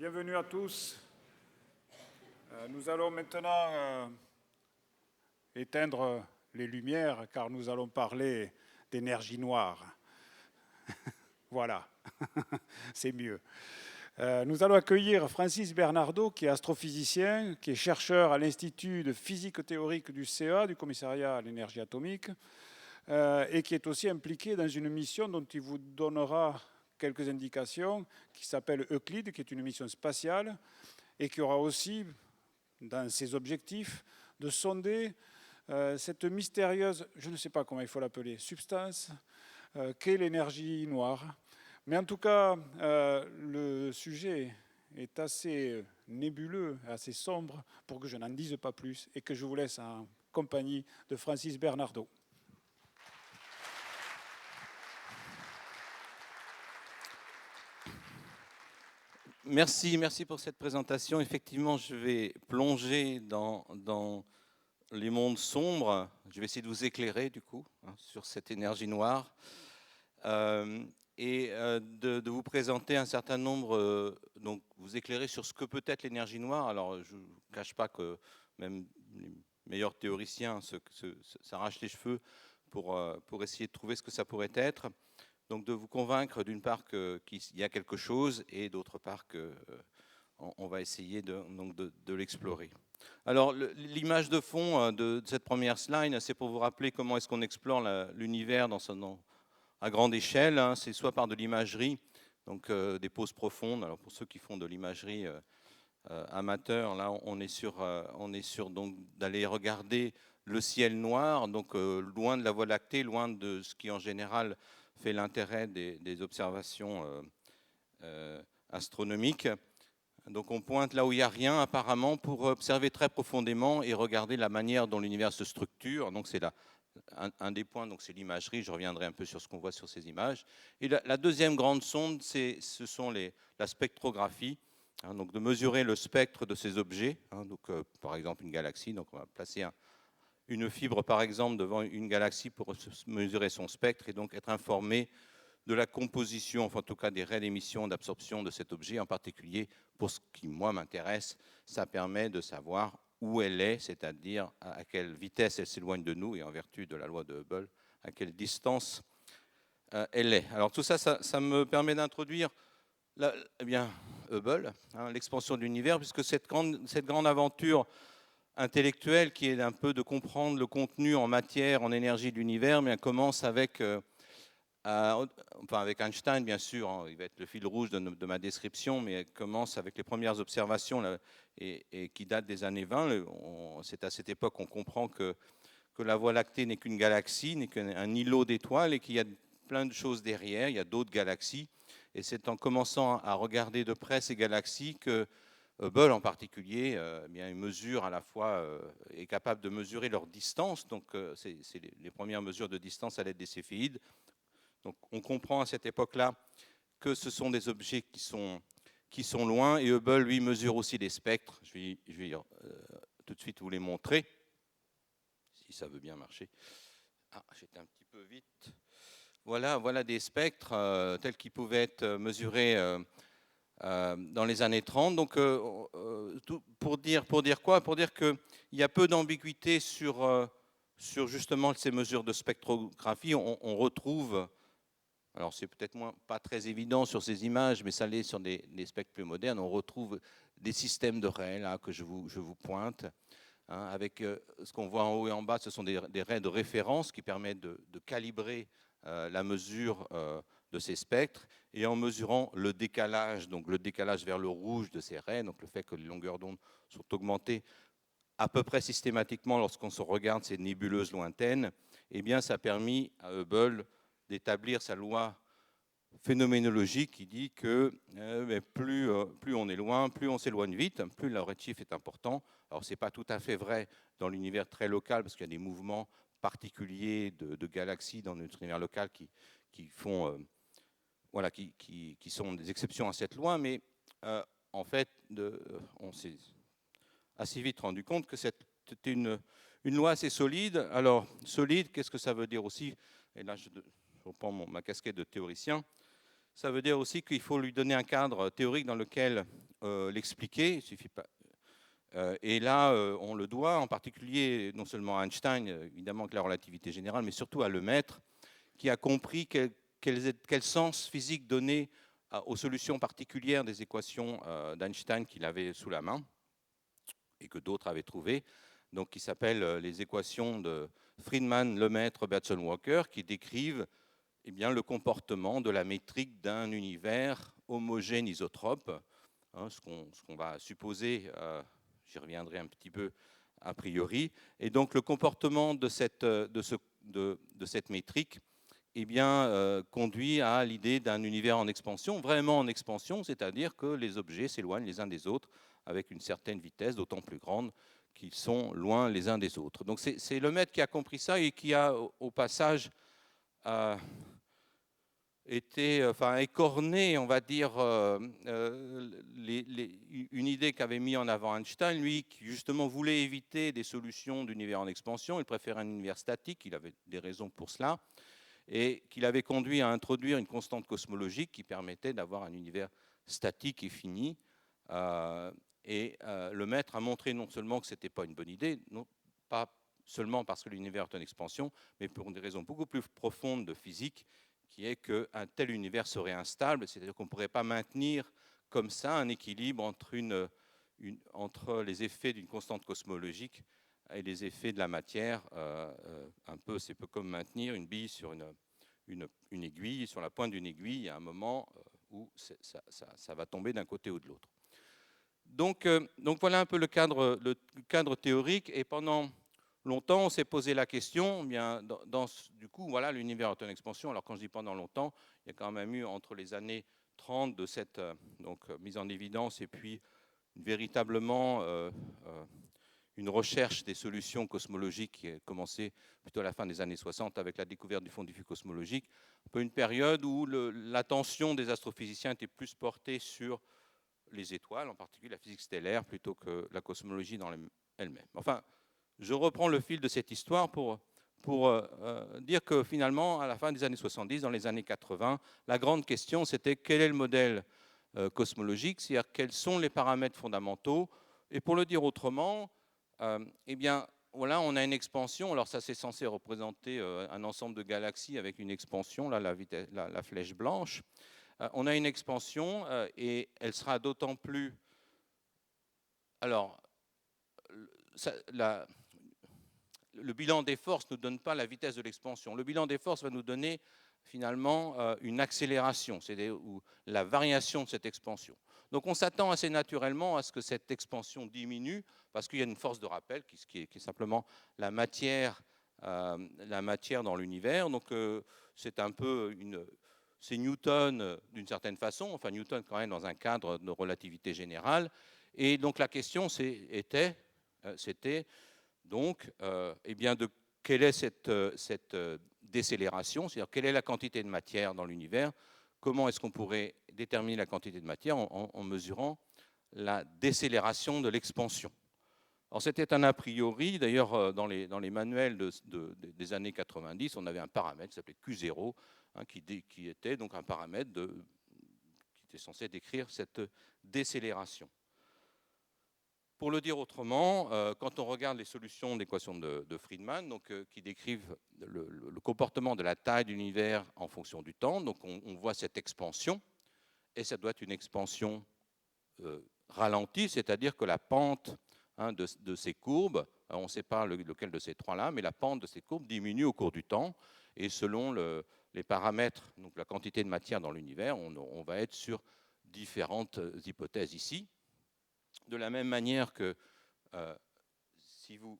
Bienvenue à tous. Nous allons maintenant éteindre les lumières car nous allons parler d'énergie noire. Voilà, c'est mieux. Nous allons accueillir Francis Bernardo, qui est astrophysicien, qui est chercheur à l'Institut de physique théorique du CEA, du Commissariat à l'énergie atomique, et qui est aussi impliqué dans une mission dont il vous donnera quelques indications, qui s'appelle Euclide, qui est une mission spatiale, et qui aura aussi, dans ses objectifs, de sonder cette mystérieuse, je ne sais pas comment il faut l'appeler, substance, qu'est l'énergie noire. Mais en tout cas, le sujet est assez nébuleux, assez sombre, pour que je n'en dise pas plus, et que je vous laisse en compagnie de Francis Bernardo. Merci pour cette présentation. Effectivement, je vais plonger dans les mondes sombres. Je vais essayer de vous éclairer, du coup, sur cette énergie noire et de vous présenter un certain nombre, donc vous éclairer sur ce que peut être l'énergie noire. Alors, je ne vous cache pas que même les meilleurs théoriciens s'arrachent les cheveux pour essayer de trouver ce que ça pourrait être. Donc de vous convaincre d'une part qu'il y a quelque chose et d'autre part qu'on va essayer de l'explorer. Alors l'image de fond de cette première slide, c'est pour vous rappeler comment est-ce qu'on explore l'univers à grande échelle. C'est soit par de l'imagerie, donc des poses profondes. Alors pour ceux qui font de l'imagerie amateur, là on est sur donc d'aller regarder le ciel noir, donc loin de la Voie lactée, loin de ce qui en général fait l'intérêt des observations astronomiques. Donc on pointe là où il n'y a rien apparemment pour observer très profondément et regarder la manière dont l'univers se structure. Donc c'est un des points, donc c'est l'imagerie. Je reviendrai un peu sur ce qu'on voit sur ces images. Et la deuxième grande sonde, ce sont la spectrographie. Donc de mesurer le spectre de ces objets. Donc par exemple une galaxie. Donc on va placer une fibre, par exemple, devant une galaxie pour mesurer son spectre et donc être informé de la composition, enfin en tout cas des raies d'émission, d'absorption de cet objet, en particulier pour ce qui, moi, m'intéresse, ça permet de savoir où elle est, c'est-à-dire à quelle vitesse elle s'éloigne de nous et en vertu de la loi de Hubble, à quelle distance elle est. Alors tout ça, ça me permet d'introduire Hubble, l'expansion de l'univers, puisque cette grande aventure intellectuelle qui est un peu de comprendre le contenu en matière, en énergie de l'univers, mais elle commence avec Einstein, bien sûr, il va être le fil rouge de ma description, mais elle commence avec les premières observations là, et qui datent des années 20. C'est à cette époque qu'on comprend que la Voie lactée n'est qu'une galaxie, n'est qu'un îlot d'étoiles et qu'il y a plein de choses derrière, il y a d'autres galaxies. Et c'est en commençant à regarder de près ces galaxies que Hubble en particulier, il mesure à la fois, est capable de mesurer leur distance, donc c'est les premières mesures de distance à l'aide des céphéides. Donc on comprend à cette époque-là que ce sont des objets qui sont loin, et Hubble, lui, mesure aussi des spectres. Je vais tout de suite vous les montrer, si ça veut bien marcher. Ah, j'étais un petit peu vite. Voilà des spectres tels qu'ils pouvaient être mesurés dans les années 30. Donc, pour dire quoi? Pour dire qu'il y a peu d'ambiguïté sur justement ces mesures de spectrographie. On retrouve, alors c'est peut-être pas très évident sur ces images, mais ça l'est sur des spectres plus modernes, on retrouve des systèmes de raies là, que je vous pointe. Avec ce qu'on voit en haut et en bas, ce sont des raies de référence qui permettent de calibrer la mesure de ces spectres, et en mesurant le décalage, donc le décalage vers le rouge de ces raies, donc le fait que les longueurs d'onde sont augmentées à peu près systématiquement lorsqu'on se regarde ces nébuleuses lointaines, eh bien ça a permis à Hubble d'établir sa loi phénoménologique qui dit que plus on est loin, plus on s'éloigne vite, plus le redshift est important. Alors ce n'est pas tout à fait vrai dans l'univers très local, parce qu'il y a des mouvements particuliers de galaxies dans notre univers local qui sont des exceptions à cette loi, mais en fait, on s'est assez vite rendu compte que c'était une loi assez solide. Alors, solide, qu'est-ce que ça veut dire aussi? Et là, je reprends ma casquette de théoricien. Ça veut dire aussi qu'il faut lui donner un cadre théorique dans lequel l'expliquer. Il suffit pas. Et là, on le doit en particulier non seulement à Einstein, évidemment avec la relativité générale, mais surtout à Lemaitre, qui a compris quel sens physique donner aux solutions particulières des équations d'Einstein qu'il avait sous la main et que d'autres avaient trouvées, donc qui s'appellent les équations de Friedmann, Lemaitre, Bertson-Walker, qui décrivent eh bien, le comportement de la métrique d'un univers homogène isotrope, hein, ce qu'on va supposer, j'y reviendrai un petit peu a priori, et donc le comportement de cette métrique eh bien, conduit à l'idée d'un univers en expansion, vraiment en expansion, c'est-à-dire que les objets s'éloignent les uns des autres avec une certaine vitesse, d'autant plus grande qu'ils sont loin les uns des autres. Donc c'est Lemaitre qui a compris ça et qui a au passage écorné, on va dire, une idée qu'avait mis en avant Einstein, lui, qui justement voulait éviter des solutions d'univers en expansion. Il préférait un univers statique, il avait des raisons pour cela, et qui l'avait conduit à introduire une constante cosmologique qui permettait d'avoir un univers statique et fini. Lemaitre a montré non seulement que ce n'était pas une bonne idée, non pas seulement parce que l'univers est en expansion, mais pour des raisons beaucoup plus profondes de physique, qui est qu'un tel univers serait instable, c'est-à-dire qu'on ne pourrait pas maintenir comme ça un équilibre entre les effets d'une constante cosmologique et les effets de la matière. C'est peu comme maintenir une bille sur une aiguille, sur la pointe d'une aiguille, il y a un moment où ça va tomber d'un côté ou de l'autre. Donc voilà un peu le cadre théorique, et pendant longtemps, on s'est posé la question, bien, du coup, voilà, l'univers est en expansion. Alors quand je dis pendant longtemps, il y a quand même eu entre les années 30 de cette mise en évidence et puis véritablement une recherche des solutions cosmologiques qui a commencé plutôt à la fin des années 60 avec la découverte du fond diffus cosmologique, un peu une période où l'attention des astrophysiciens était plus portée sur les étoiles, en particulier la physique stellaire, plutôt que la cosmologie dans elle-même. Enfin, je reprends le fil de cette histoire pour dire que finalement, à la fin des années 70, dans les années 80, la grande question, c'était quel est le modèle cosmologique, c'est-à-dire quels sont les paramètres fondamentaux. Et pour le dire autrement, eh bien, voilà, on a une expansion. Alors ça, c'est censé représenter un ensemble de galaxies avec une expansion, là, la flèche blanche. On a une expansion et elle sera d'autant plus... Alors, le bilan des forces ne donne pas la vitesse de l'expansion. Le bilan des forces va nous donner finalement une accélération, c'est-à-dire la variation de cette expansion. Donc on s'attend assez naturellement à ce que cette expansion diminue parce qu'il y a une force de rappel qui est simplement la matière dans l'univers. Donc c'est un peu c'est Newton d'une certaine façon, enfin Newton quand même dans un cadre de relativité générale. Et donc la question c'était donc, eh bien quelle est cette décélération, c'est-à-dire quelle est la quantité de matière dans l'univers, comment est-ce qu'on pourrait déterminer la quantité de matière en mesurant la décélération de l'expansion. Alors c'était un a priori, d'ailleurs dans les manuels des années 90, on avait un paramètre qui s'appelait Q0, hein, qui était donc un paramètre qui était censé décrire cette décélération. Pour le dire autrement, quand on regarde les solutions d'équations de Friedmann, donc, qui décrivent le comportement de la taille de l'univers en fonction du temps, donc on voit cette expansion, et ça doit être une expansion ralentie, c'est-à-dire que la pente de ces courbes, on ne sait pas lequel de ces trois-là, mais la pente de ces courbes diminue au cours du temps, et selon les paramètres, donc la quantité de matière dans l'univers, on va être sur différentes hypothèses ici. De la même manière que si vous...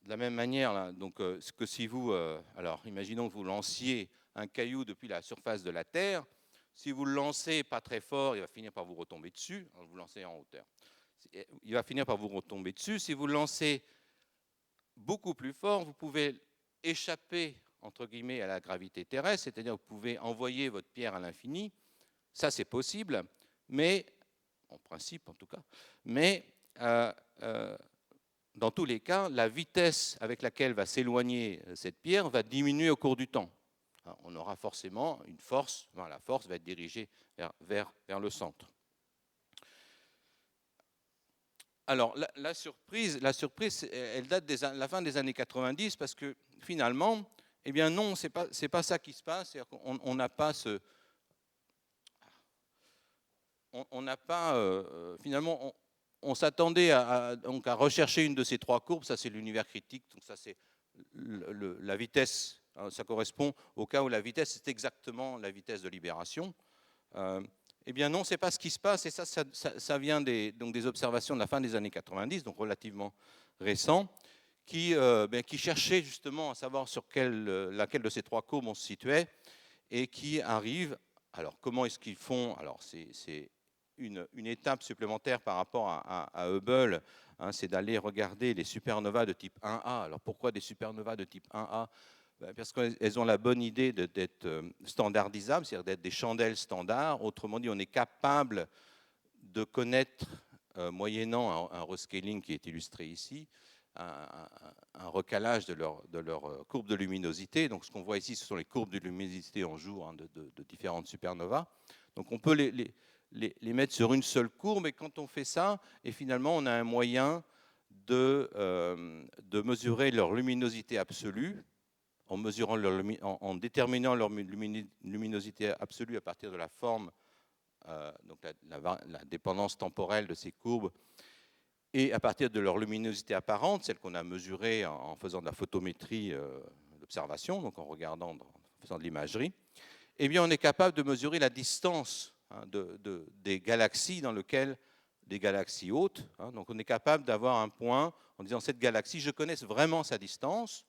De la même manière, là, donc, que si vous... alors, imaginons que vous lanciez un caillou depuis la surface de la Terre. Si vous le lancez pas très fort, il va finir par vous retomber dessus. Vous le lancez en hauteur. Il va finir par vous retomber dessus. Si vous le lancez beaucoup plus fort, vous pouvez échapper, entre guillemets, à la gravité terrestre, c'est-à-dire que vous pouvez envoyer votre pierre à l'infini. Ça, c'est possible, mais, en principe en tout cas, mais dans tous les cas, la vitesse avec laquelle va s'éloigner cette pierre va diminuer au cours du temps. on aura forcément une force, la force va être dirigée vers le centre. Alors, la surprise, elle date de la fin des années 90 parce que finalement, eh bien non, c'est pas ça qui se passe. On n'a pas finalement, on s'attendait donc à rechercher une de ces trois courbes. Ça, c'est l'univers critique. Donc ça, c'est la vitesse. Ça correspond au cas où la vitesse est exactement la vitesse de libération. Eh bien non, c'est pas ce qui se passe, et ça vient donc des observations de la fin des années 90, donc relativement récent, qui cherchaient justement à savoir sur laquelle de ces trois courbes on se situait, et qui arrivent. Alors comment est-ce qu'ils font? Alors c'est une étape supplémentaire par rapport à Hubble, hein, c'est d'aller regarder les supernovas de type 1A. Alors pourquoi des supernovas de type 1A? Parce qu'elles ont la bonne idée d'être standardisables, c'est-à-dire d'être des chandelles standards. Autrement dit, on est capable de connaître, moyennant un rescaling qui est illustré ici, un recalage de leur courbe de luminosité. Donc ce qu'on voit ici, ce sont les courbes de luminosité en jour, hein, de différentes supernovas. Donc on peut les mettre sur une seule courbe, et quand on fait ça, et finalement on a un moyen de mesurer leur luminosité absolue, en déterminant leur luminosité absolue à partir de la forme, donc la dépendance temporelle de ces courbes, et à partir de leur luminosité apparente, celle qu'on a mesurée en faisant de la photométrie d'observation, donc en faisant de l'imagerie, eh bien on est capable de mesurer la distance, hein, des galaxies des galaxies hautes. Hein, donc on est capable d'avoir un point en disant cette galaxie, je connais vraiment sa distance.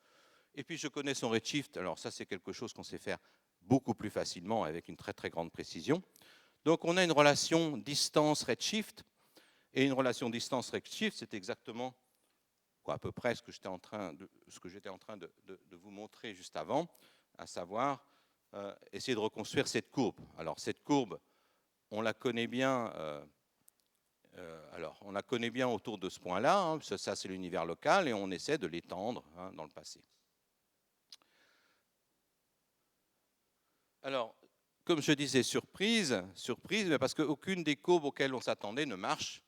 Et puis je connais son redshift. Alors ça, c'est quelque chose qu'on sait faire beaucoup plus facilement avec une très très grande précision. Donc on a une relation distance-redshift. Et une relation distance-redshift, c'est exactement à peu près ce que j'étais en train de vous montrer juste avant, à savoir essayer de reconstruire cette courbe. Alors cette courbe, on la connaît bien. On la connaît bien autour de ce point-là. Hein, ça, c'est l'univers local, et on essaie de l'étendre, hein, dans le passé. Alors, comme je disais, surprise, mais parce qu'aucune des courbes auxquelles on s'attendait ne marche.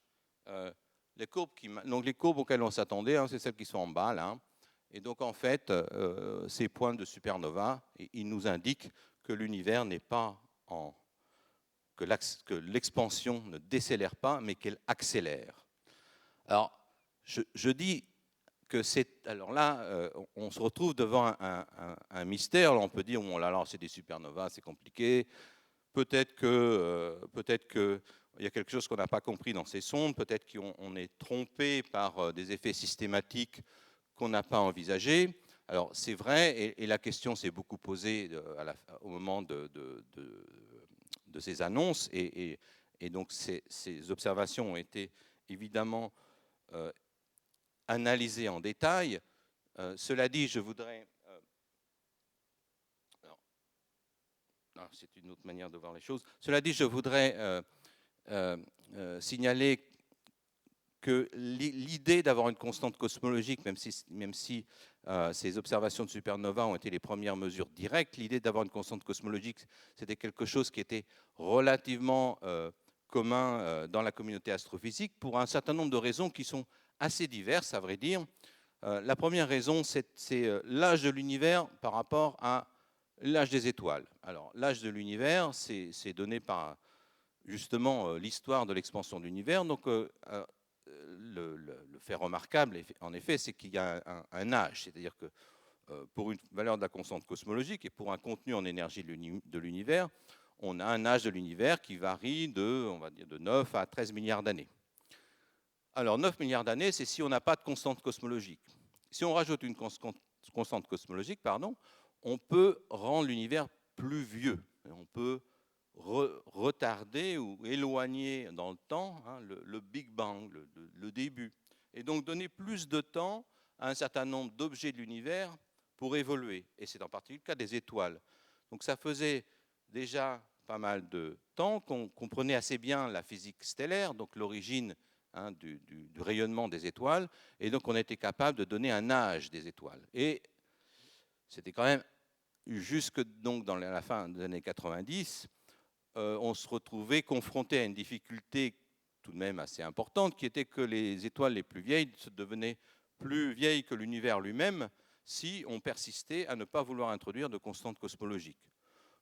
Les courbes auxquelles on s'attendait, hein, c'est celles qui sont en bas, là. Et donc, en fait, ces points de supernova, ils nous indiquent que l'univers n'est pas que l'expansion ne décélère pas, mais qu'elle accélère. Alors, je dis que c'est. Alors là, on se retrouve devant un mystère. Alors on peut dire, bon là, c'est des supernovas, c'est compliqué. Peut-être qu'il y a quelque chose qu'on n'a pas compris dans ces sondes. Peut-être qu'on est trompé par des effets systématiques qu'on n'a pas envisagés. Alors c'est vrai, et la question s'est beaucoup posée au moment de ces annonces, et donc ces observations ont été évidemment analysées en détail. Cela dit, je voudrais... c'est une autre manière de voir les choses. Cela dit, je voudrais signaler que l'idée d'avoir une constante cosmologique, même si ces observations de supernova ont été les premières mesures directes, l'idée d'avoir une constante cosmologique, c'était quelque chose qui était relativement commun dans la communauté astrophysique, pour un certain nombre de raisons qui sont assez diverses, à vrai dire. La première raison, c'est l'âge de l'univers par rapport à l'âge des étoiles. Alors, l'âge de l'univers, c'est donné par justement l'histoire de l'expansion de l'univers. Donc, le fait remarquable, en effet, c'est qu'il y a un âge. C'est-à-dire que pour une valeur de la constante cosmologique et pour un contenu en énergie de l'univers, on a un âge de l'univers qui varie on va dire, de 9 à 13 milliards d'années. Alors, 9 milliards d'années, c'est si on n'a pas de constante cosmologique. Si on rajoute une constante cosmologique, on peut rendre l'univers plus vieux. On peut retarder ou éloigner dans le temps, hein, le Big Bang, le début. Et donc donner plus de temps à un certain nombre d'objets de l'univers pour évoluer. Et c'est en particulier le cas des étoiles. Donc ça faisait déjà pas mal de temps qu'on comprenait assez bien la physique stellaire, donc l'origine, hein, du rayonnement des étoiles, et donc on était capable de donner un âge des étoiles. Et c'était quand même jusque donc dans la fin des années 90, on se retrouvait confronté à une difficulté tout de même assez importante, qui était que les étoiles les plus vieilles se devenaient plus vieilles que l'univers lui-même si on persistait à ne pas vouloir introduire de constante cosmologique.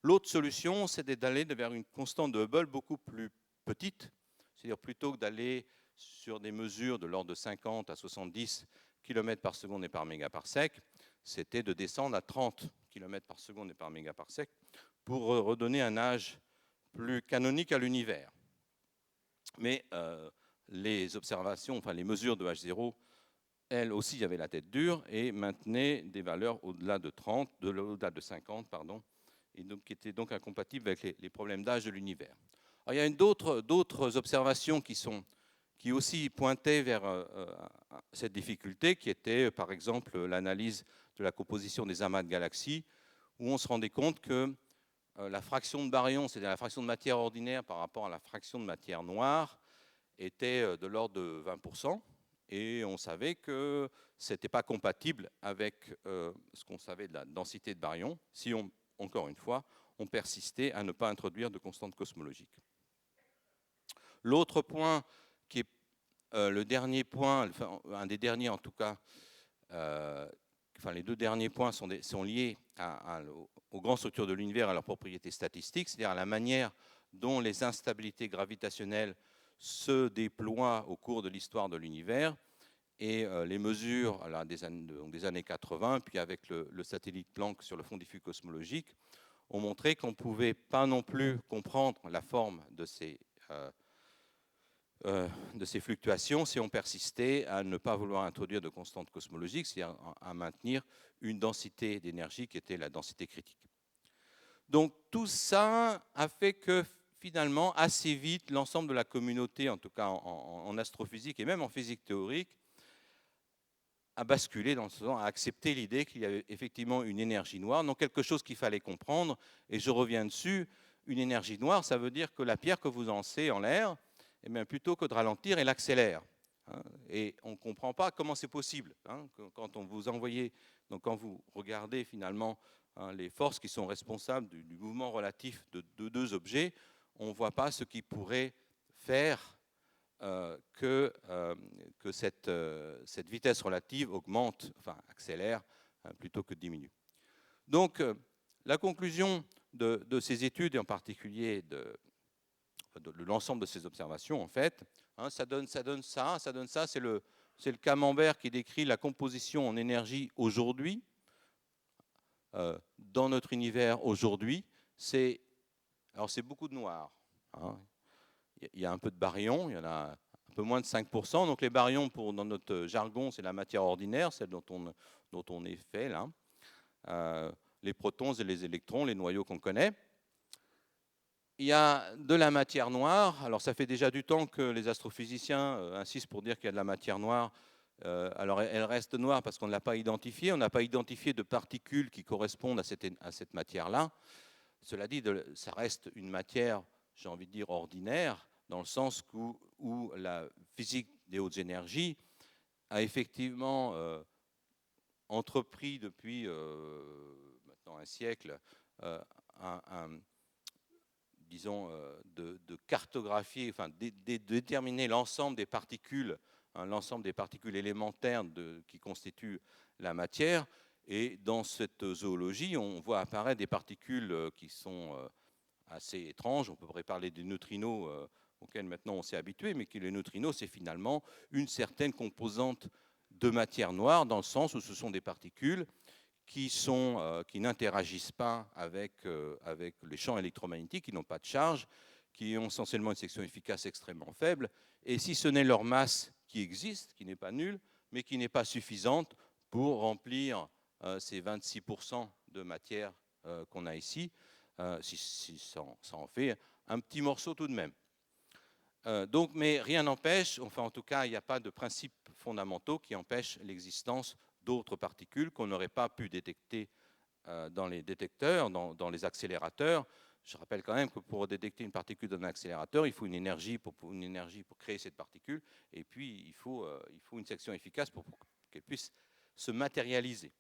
L'autre solution, c'était d'aller vers une constante de Hubble beaucoup plus petite, c'est-à-dire plutôt que d'aller sur des mesures de l'ordre de 50 à 70 km par seconde et par mégaparsec, c'était de descendre à 30 km par seconde et par mégaparsec pour redonner un âge plus canonique à l'univers. Mais les observations, enfin les mesures de H0, elles aussi avaient la tête dure et maintenaient des valeurs au-delà de 30, au-delà de 50, pardon, et donc, qui étaient donc incompatibles avec les problèmes d'âge de l'univers. Il y a d'autres observations qui aussi pointaient vers cette difficulté, qui était par exemple l'analyse de la composition des amas de galaxies, où on se rendait compte que la fraction de baryons, c'est-à-dire la fraction de matière ordinaire par rapport à la fraction de matière noire, était de l'ordre de 20%, et on savait que ce n'était pas compatible avec ce qu'on savait de la densité de baryons, si encore une fois, on persistait à ne pas introduire de constante cosmologique. L'autre point, qui est le dernier point, enfin, un des derniers en tout cas, enfin les deux derniers points sont liés aux grandes structures de l'univers, à leurs propriétés statistiques, c'est-à-dire à la manière dont les instabilités gravitationnelles se déploient au cours de l'histoire de l'univers. Et les mesures alors, des années 80, puis avec le satellite Planck sur le fond diffus cosmologique, ont montré qu'on ne pouvait pas non plus comprendre la forme de ces fluctuations si on persistait à ne pas vouloir introduire de constante cosmologique, c'est-à-dire à maintenir une densité d'énergie qui était la densité critique. Donc tout ça a fait que finalement, assez vite, l'ensemble de la communauté, en tout cas en astrophysique et même en physique théorique, a basculé dans ce sens, a accepté l'idée qu'il y avait effectivement une énergie noire, donc quelque chose qu'il fallait comprendre, et je reviens dessus, une énergie noire, ça veut dire que la pierre que vous lancez en l'air, eh bien, plutôt que de ralentir, elle accélère. Et on ne comprend pas comment c'est possible. Quand on vous envoyez, donc quand vous regardez finalement les forces qui sont responsables du mouvement relatif de deux objets, on ne voit pas ce qui pourrait faire que cette vitesse relative augmente, enfin accélère, plutôt que diminue. Donc la conclusion de ces études, et en particulier de l'ensemble de ces observations, en fait, ça donne ça, c'est le camembert qui décrit la composition en énergie aujourd'hui, dans notre univers aujourd'hui. Alors c'est beaucoup de noir. Il y a un peu de baryons, il y en a un peu moins de 5%. Donc les baryons, dans notre jargon, c'est la matière ordinaire, celle dont on est fait là. Les protons et les électrons, les noyaux qu'on connaît. Il y a de la matière noire. Alors ça fait déjà du temps que les astrophysiciens insistent pour dire qu'il y a de la matière noire. Alors elle reste noire parce qu'on ne l'a pas identifiée. On n'a pas identifié de particules qui correspondent à cette matière-là. Cela dit, ça reste une matière, j'ai envie de dire, ordinaire, dans le sens où la physique des hautes énergies a effectivement entrepris depuis maintenant un siècle disons, de cartographier, enfin, de déterminer l'ensemble des particules, l'ensemble des particules élémentaires qui constituent la matière. Et dans cette zoologie, on voit apparaître des particules qui sont assez étranges. On pourrait parler des neutrinos auxquels maintenant on s'est habitué, mais que les neutrinos, c'est finalement une certaine composante de matière noire, dans le sens où ce sont des particules qui n'interagissent pas avec les champs électromagnétiques, qui n'ont pas de charge, qui ont essentiellement une section efficace extrêmement faible, et si ce n'est leur masse qui existe, qui n'est pas nulle, mais qui n'est pas suffisante pour remplir ces 26% de matière qu'on a ici, si ça en fait un petit morceau tout de même. Donc, mais rien n'empêche, enfin en tout cas, il n'y a pas de principes fondamentaux qui empêchent l'existence d'autres particules qu'on n'aurait pas pu détecter dans les détecteurs, dans les accélérateurs. Je rappelle quand même que pour détecter une particule dans un accélérateur, il faut une énergie pour créer cette particule, et puis il faut une section efficace pour qu'elle puisse se matérialiser.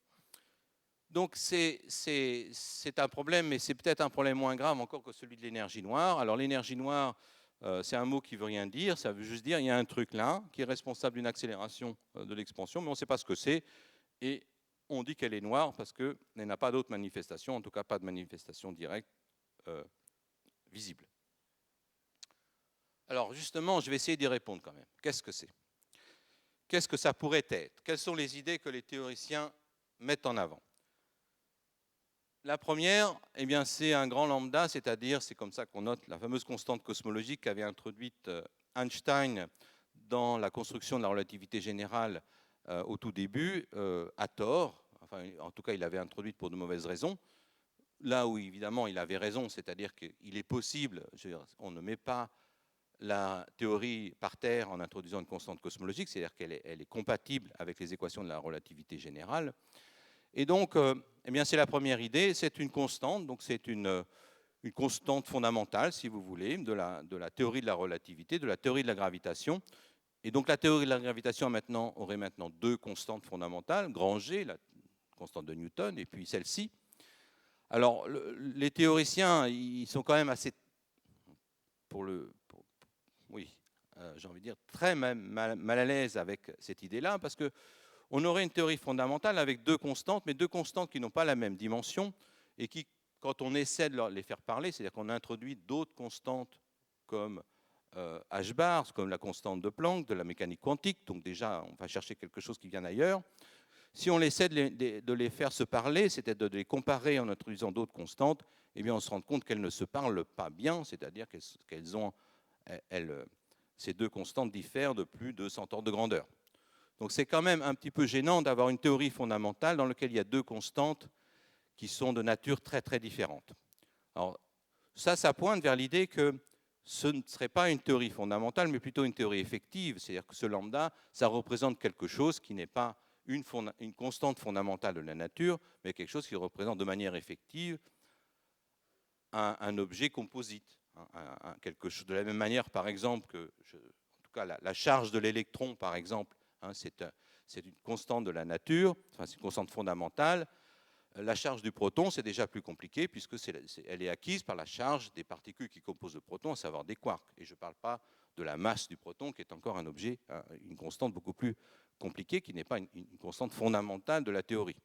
Donc c'est un problème, mais c'est peut-être un problème moins grave encore que celui de l'énergie noire. Alors l'énergie noire, c'est un mot qui ne veut rien dire, ça veut juste dire il y a un truc là qui est responsable d'une accélération de l'expansion, mais on ne sait pas ce que c'est, et on dit qu'elle est noire parce qu'elle n'a pas d'autres manifestations, en tout cas pas de manifestation directe visible. Alors justement, je vais essayer d'y répondre quand même. Qu'est-ce que c'est? Qu'est-ce que ça pourrait être? Quelles sont les idées que les théoriciens mettent en avant? La première, eh bien, c'est un grand lambda, c'est-à-dire, c'est comme ça qu'on note la fameuse constante cosmologique qu'avait introduite Einstein dans la construction de la relativité générale au tout début, à tort. Enfin, en tout cas, il l'avait introduite pour de mauvaises raisons. Là où, évidemment, il avait raison, c'est-à-dire qu'il est possible, on ne met pas la théorie par terre en introduisant une constante cosmologique, c'est-à-dire qu'elle est compatible avec les équations de la relativité générale. Et donc, eh bien, c'est la première idée, c'est une constante, donc c'est une constante fondamentale, si vous voulez, de la théorie de la relativité, de la théorie de la gravitation. Et donc la théorie de la gravitation aurait maintenant deux constantes fondamentales, grand G, la constante de Newton, et puis celle-ci. Alors, les théoriciens, ils sont quand même assez, j'ai envie de dire, très mal à l'aise avec cette idée-là, parce qu'on aurait une théorie fondamentale avec deux constantes, mais deux constantes qui n'ont pas la même dimension, et qui, quand on essaie de les faire parler, c'est-à-dire qu'on introduit d'autres constantes comme h bar, comme la constante de Planck, de la mécanique quantique, donc déjà, on va chercher quelque chose qui vient d'ailleurs. Si on essaie de les faire se parler, c'est-à-dire de les comparer en introduisant d'autres constantes, eh bien, on se rend compte qu'elles ne se parlent pas bien, c'est-à-dire ces deux constantes diffèrent de plus de 100 ordres de grandeur. Donc c'est quand même un petit peu gênant d'avoir une théorie fondamentale dans laquelle il y a deux constantes qui sont de nature très très différente. Alors ça pointe vers l'idée que ce ne serait pas une théorie fondamentale, mais plutôt une théorie effective, c'est-à-dire que ce lambda, ça représente quelque chose qui n'est pas une constante fondamentale de la nature, mais quelque chose qui représente de manière effective un objet composite. Quelque chose, de la même manière, par exemple, que en tout cas la charge de l'électron, par exemple, c'est une constante de la nature, enfin, c'est une constante fondamentale. La charge du proton, c'est déjà plus compliqué, puisque elle est acquise par la charge des particules qui composent le proton, à savoir des quarks. Et je ne parle pas de la masse du proton, qui est encore un objet, une constante beaucoup plus compliquée, qui n'est pas une constante fondamentale de la théorie.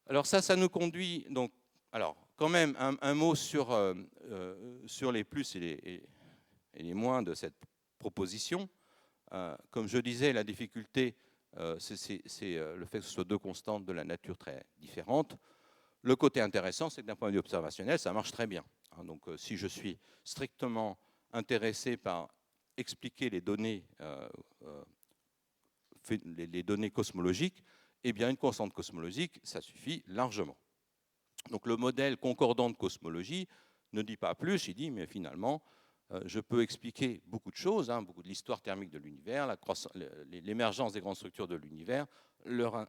Alors ça nous conduit donc. Alors, quand même, un mot sur les plus et les moins de cette proposition. Comme je disais, la difficulté, c'est le fait que ce soit deux constantes de la nature très différentes. Le côté intéressant, c'est que d'un point de vue observationnel, ça marche très bien. Donc, si je suis strictement intéressé par expliquer les données cosmologiques, eh bien, une constante cosmologique, ça suffit largement. Donc le modèle concordant de cosmologie ne dit pas plus, il dit, mais finalement, je peux expliquer beaucoup de choses, beaucoup de l'histoire thermique de l'univers, l'émergence des grandes structures de l'univers, la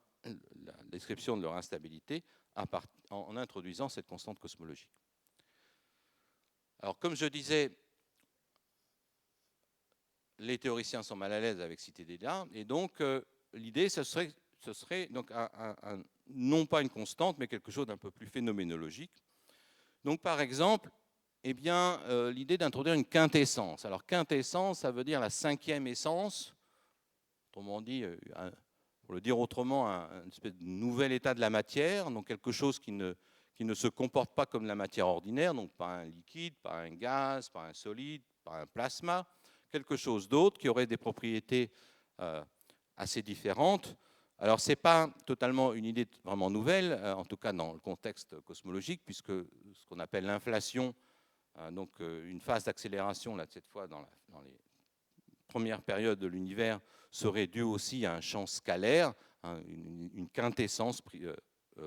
description de leur instabilité, en introduisant cette constante cosmologique. Alors comme je disais, les théoriciens sont mal à l'aise avec cette idée-là, et donc l'idée, ce serait donc non pas une constante, mais quelque chose d'un peu plus phénoménologique. Donc, par exemple, eh bien, l'idée d'introduire une quintessence. Alors, quintessence, ça veut dire la cinquième essence, autrement dit, pour le dire autrement, un espèce de nouvel état de la matière, donc quelque chose qui ne se comporte pas comme la matière ordinaire, donc pas un liquide, pas un gaz, pas un solide, pas un plasma, quelque chose d'autre qui aurait des propriétés assez différentes. Alors, ce n'est pas totalement une idée vraiment nouvelle, en tout cas dans le contexte cosmologique, puisque ce qu'on appelle l'inflation, donc une phase d'accélération, là, cette fois dans les premières périodes de l'univers, serait due aussi à un champ scalaire, une quintessence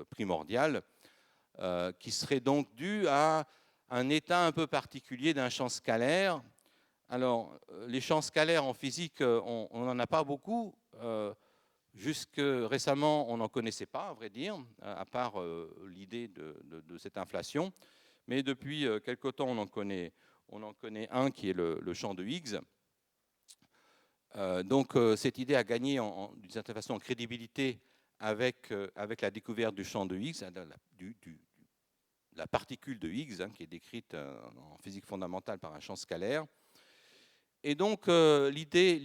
primordiale, qui serait donc due à un état un peu particulier d'un champ scalaire. Alors, les champs scalaires en physique, on n'en a pas beaucoup. Jusque récemment, on n'en connaissait pas, à vrai dire, à part l'idée de cette inflation. Mais depuis quelque temps, on en connaît un qui est le champ de Higgs. Donc cette idée a gagné d'une certaine façon en crédibilité avec la découverte du champ de Higgs, la particule de Higgs, qui est décrite en physique fondamentale par un champ scalaire. Et donc, l'idée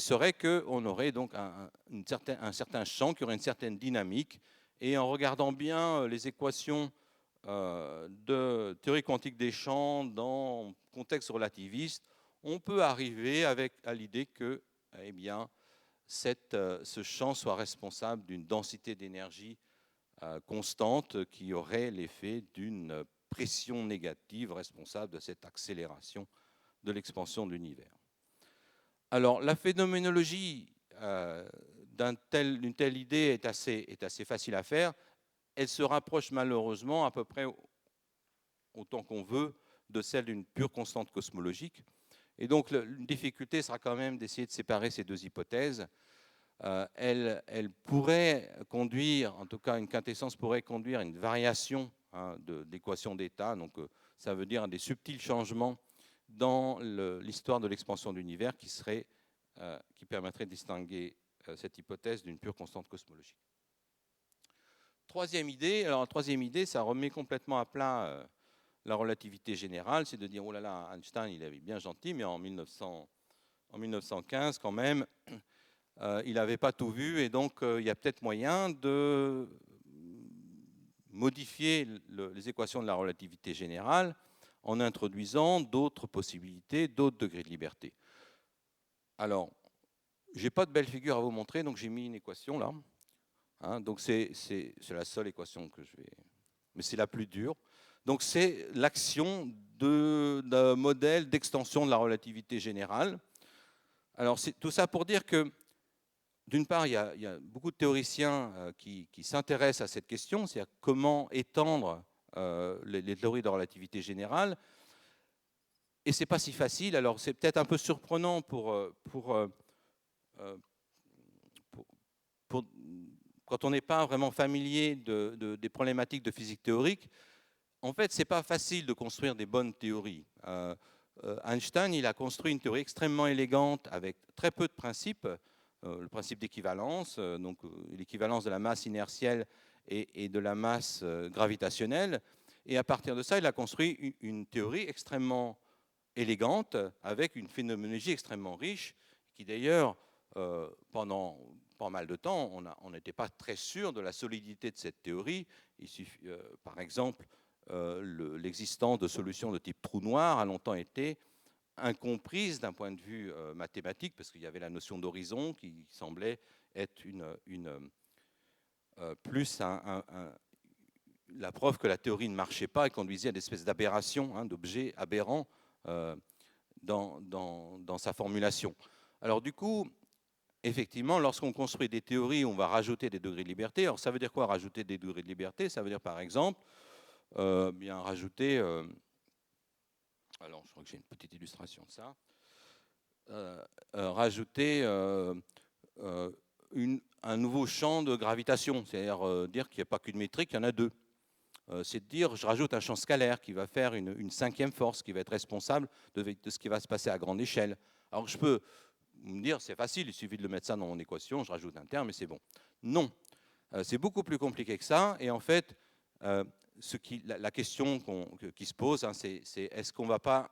serait qu'on aurait donc un certain champ qui aurait une certaine dynamique. Et en regardant bien les équations de théorie quantique des champs dans contexte relativiste, on peut arriver à l'idée que eh bien, ce champ soit responsable d'une densité d'énergie constante qui aurait l'effet d'une pression négative responsable de cette accélération de l'expansion de l'univers. Alors, la phénoménologie d'une telle idée est assez facile à faire. Elle se rapproche malheureusement à peu près autant qu'on veut de celle d'une pure constante cosmologique. Et donc, une difficulté sera quand même d'essayer de séparer ces deux hypothèses. Elle pourrait conduire, en tout cas une quintessence pourrait conduire à une variation d'équation d'état. Donc, ça veut dire des subtils changements dans l'histoire de l'expansion de l'univers qui permettrait de distinguer cette hypothèse d'une pure constante cosmologique. Troisième idée, ça remet complètement à plat la relativité générale, c'est de dire, oh là là, Einstein, il avait bien gentil, mais en 1915, quand même, il n'avait pas tout vu, et donc il y a peut-être moyen de modifier les équations de la relativité générale en introduisant d'autres possibilités, d'autres degrés de liberté. Alors, je n'ai pas de belle figure à vous montrer, donc j'ai mis une équation là. Donc c'est la seule équation que je vais... Mais c'est la plus dure. Donc c'est l'action d'un modèle d'extension de la relativité générale. Alors c'est tout ça pour dire que, d'une part, il y a beaucoup de théoriciens qui s'intéressent à cette question, c'est-à-dire comment étendre les théories de relativité générale. Et ce n'est pas si facile. Alors c'est peut-être un peu surprenant quand on n'est pas vraiment familier des problématiques de physique théorique. En fait, ce n'est pas facile de construire des bonnes théories. Einstein, il a construit une théorie extrêmement élégante avec très peu de principes. Le principe d'équivalence, donc l'équivalence de la masse inertielle et de la masse gravitationnelle. Et à partir de ça, il a construit une théorie extrêmement élégante avec une phénoménologie extrêmement riche qui d'ailleurs, pendant pas mal de temps, on n'était pas très sûr de la solidité de cette théorie. Il suffit, par exemple, l'existence de solutions de type trou noir a longtemps été incomprise d'un point de vue mathématique, parce qu'il y avait la notion d'horizon qui semblait être plus la preuve que la théorie ne marchait pas et conduisait à des espèces d'aberrations, d'objets aberrants dans sa formulation. Alors du coup, effectivement, lorsqu'on construit des théories, on va rajouter des degrés de liberté. Alors ça veut dire quoi, rajouter des degrés de liberté? Ça veut dire par exemple bien rajouter... alors je crois que j'ai une petite illustration de ça. Rajouter un nouveau champ de gravitation, c'est-à-dire dire qu'il n'y a pas qu'une métrique, il y en a deux. C'est de dire, je rajoute un champ scalaire qui va faire une cinquième force, qui va être responsable de ce qui va se passer à grande échelle. Alors je peux me dire, c'est facile, il suffit de le mettre ça dans mon équation, je rajoute un terme et c'est bon. Non, c'est beaucoup plus compliqué que ça. Et en fait, la question qui se pose, c'est est-ce qu'on ne va pas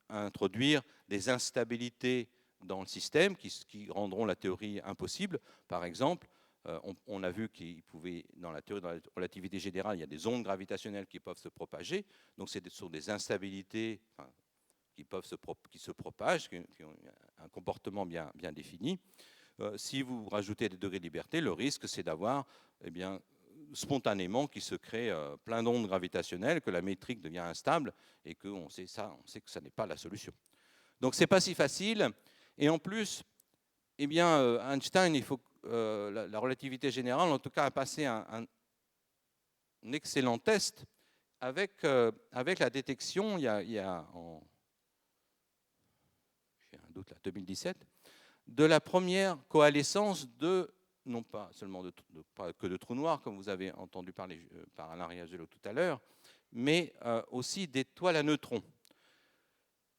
introduire des instabilités dans le système qui rendront la théorie impossible? Par exemple, on a vu qu'il pouvait, dans la théorie de la relativité générale, il y a des ondes gravitationnelles qui peuvent se propager. Donc, ce sont des instabilités qui se propagent, qui ont un comportement bien défini. Si vous rajoutez des degrés de liberté, le risque, c'est d'avoir spontanément qui se crée plein d'ondes gravitationnelles, que la métrique devient instable et qu'on sait que ça n'est pas la solution. Donc, ce n'est pas si facile. Et en plus, Einstein, la relativité générale, en tout cas, a passé un excellent test avec la détection, il y a j'ai un doute là, 2017, de la première coalescence non pas seulement pas que de trous noirs, comme vous avez entendu parler par Alain Riagello tout à l'heure, mais aussi d'étoiles à neutrons.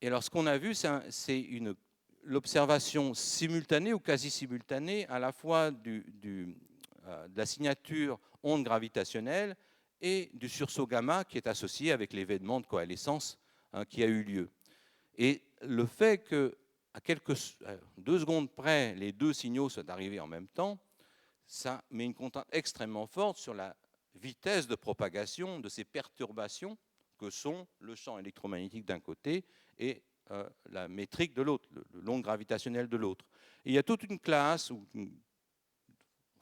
Et alors, ce qu'on a vu, c'est l'observation simultanée ou quasi simultanée à la fois de la signature onde gravitationnelle et du sursaut gamma qui est associé avec l'événement de coalescence qui a eu lieu. Et le fait que à 2 secondes près, les deux signaux soient arrivés en même temps, ça met une contrainte extrêmement forte sur la vitesse de propagation de ces perturbations que sont le champ électromagnétique d'un côté et la métrique de l'autre, l'onde gravitationnelle de l'autre. Il y a toute une classe, en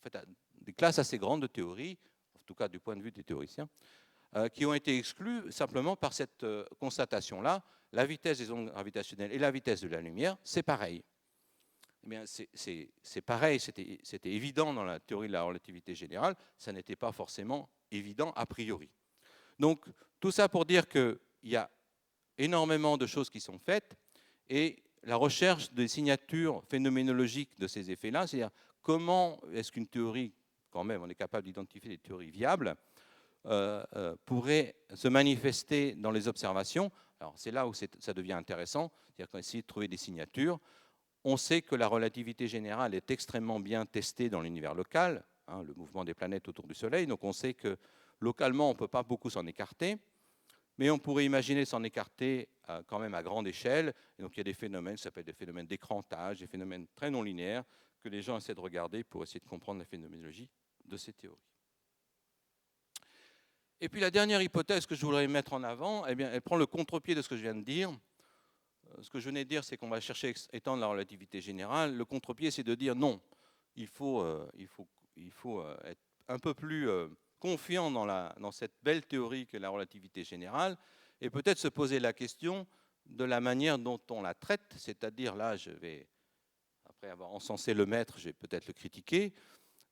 fait, des classes assez grandes de théories, en tout cas du point de vue des théoriciens, qui ont été exclues simplement par cette constatation-là. La vitesse des ondes gravitationnelles et la vitesse de la lumière, c'est pareil. Eh bien, c'est pareil, c'était évident dans la théorie de la relativité générale, ça n'était pas forcément évident a priori. Donc, tout ça pour dire qu'il y a énormément de choses qui sont faites et la recherche des signatures phénoménologiques de ces effets-là, c'est-à-dire comment est-ce qu'une théorie, quand même, on est capable d'identifier des théories viables, pourrait se manifester dans les observations. Alors, c'est là où ça devient intéressant, c'est-à-dire qu'on essaie de trouver des signatures. On sait que la relativité générale est extrêmement bien testée dans l'univers local, le mouvement des planètes autour du Soleil, donc on sait que localement, on ne peut pas beaucoup s'en écarter, mais on pourrait imaginer s'en écarter quand même à grande échelle. Et donc il y a des phénomènes qui s'appellent des phénomènes d'écrantage, des phénomènes très non linéaires que les gens essaient de regarder pour essayer de comprendre la phénoménologie de ces théories. Et puis la dernière hypothèse que je voudrais mettre en avant, eh bien, elle prend le contre-pied de ce que je viens de dire. Ce que je venais de dire, c'est qu'on va chercher à étendre la relativité générale. Le contre-pied, c'est de dire non, il faut être un peu plus confiant dans cette belle théorie qu'est la relativité générale et peut-être se poser la question de la manière dont on la traite, c'est-à-dire là, je vais, après avoir encensé le maître, je vais peut-être le critiquer.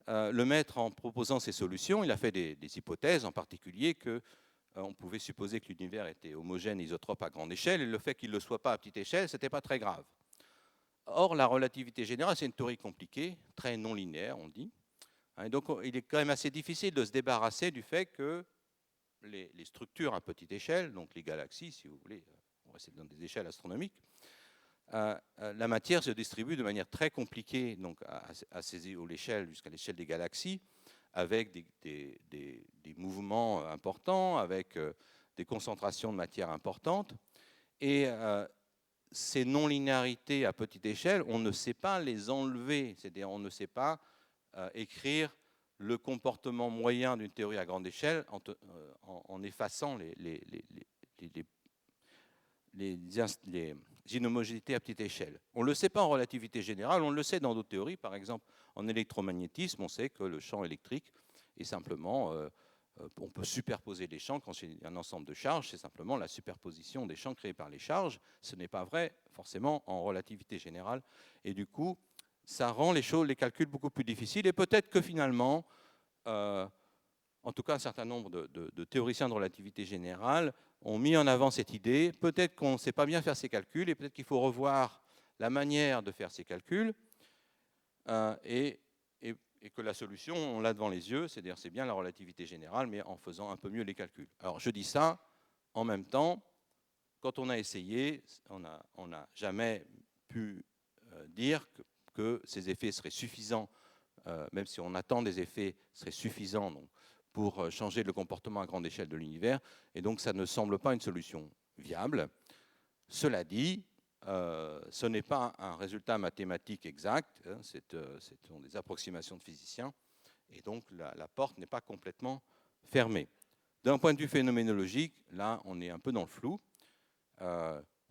Le maître, en proposant ses solutions, il a fait des hypothèses, en particulier que on pouvait supposer que l'univers était homogène, isotrope à grande échelle, et le fait qu'il ne le soit pas à petite échelle, ce n'était pas très grave. Or, la relativité générale, c'est une théorie compliquée, très non linéaire, on dit. Et donc, il est quand même assez difficile de se débarrasser du fait que les structures à petite échelle, donc les galaxies, si vous voulez, on va essayer dans des échelles astronomiques, la matière se distribue de manière très compliquée donc à ces échelles, jusqu'à l'échelle des galaxies, avec des mouvements importants, avec des concentrations de matière importantes. Et ces non-linéarités à petite échelle, on ne sait pas les enlever, c'est-à-dire on ne sait pas écrire le comportement moyen d'une théorie à grande échelle en effaçant les inhomogénéités à petite échelle. On ne le sait pas en relativité générale, on le sait dans d'autres théories. Par exemple, en électromagnétisme, on sait que le champ électrique est simplement, on peut superposer les champs quand c'est un ensemble de charges, c'est simplement la superposition des champs créés par les charges. Ce n'est pas vrai forcément en relativité générale. Et du coup, ça rend les calculs beaucoup plus difficiles. Et peut-être que finalement, en tout cas un certain nombre de théoriciens de relativité générale ont mis en avant cette idée. Peut-être qu'on ne sait pas bien faire ces calculs et peut-être qu'il faut revoir la manière de faire ces calculs et que la solution, on l'a devant les yeux, c'est-à-dire c'est bien la relativité générale, mais en faisant un peu mieux les calculs. Alors je dis ça, en même temps, quand on a essayé, on n'a jamais pu dire que ces effets seraient suffisants, même si on attend des effets seraient suffisants donc, pour changer le comportement à grande échelle de l'univers, et donc ça ne semble pas une solution viable. Cela dit, ce n'est pas un résultat mathématique exact, hein, ce sont des approximations de physiciens, et donc la porte n'est pas complètement fermée. D'un point de vue phénoménologique, là, on est un peu dans le flou.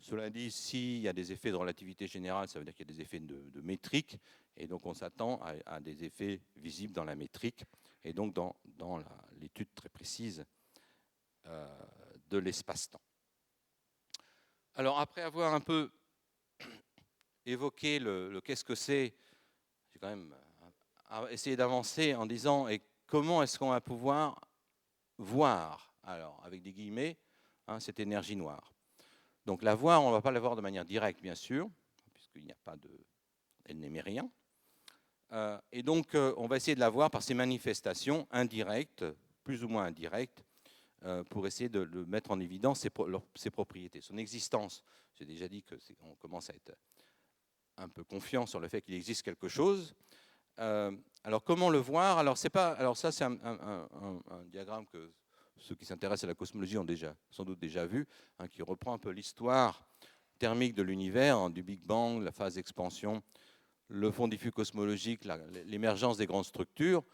Cela dit, s'il y a des effets de relativité générale, ça veut dire qu'il y a des effets de métrique, et donc on s'attend à des effets visibles dans la métrique, et donc dans l'étude très précise de l'espace-temps. Alors après avoir un peu évoqué le qu'est-ce que c'est, j'ai quand même essayé d'avancer en disant et comment est-ce qu'on va pouvoir voir, alors avec des guillemets, cette énergie noire. Donc la voir, on ne va pas la voir de manière directe, bien sûr, puisqu'il n'y a pas de... Elle n'émet rien. Et donc on va essayer de la voir par ces manifestations indirectes, plus ou moins indirectes, pour essayer de mettre en évidence ses propriétés, son existence. J'ai déjà dit qu'on commence à être un peu confiant sur le fait qu'il existe quelque chose. Alors comment le voir? Alors ça c'est un diagramme que ceux qui s'intéressent à la cosmologie ont sans doute déjà vu, hein, qui reprend un peu l'histoire thermique de l'univers, hein, du Big Bang, la phase d'expansion, le fond diffus cosmologique, l'émergence des grandes structures.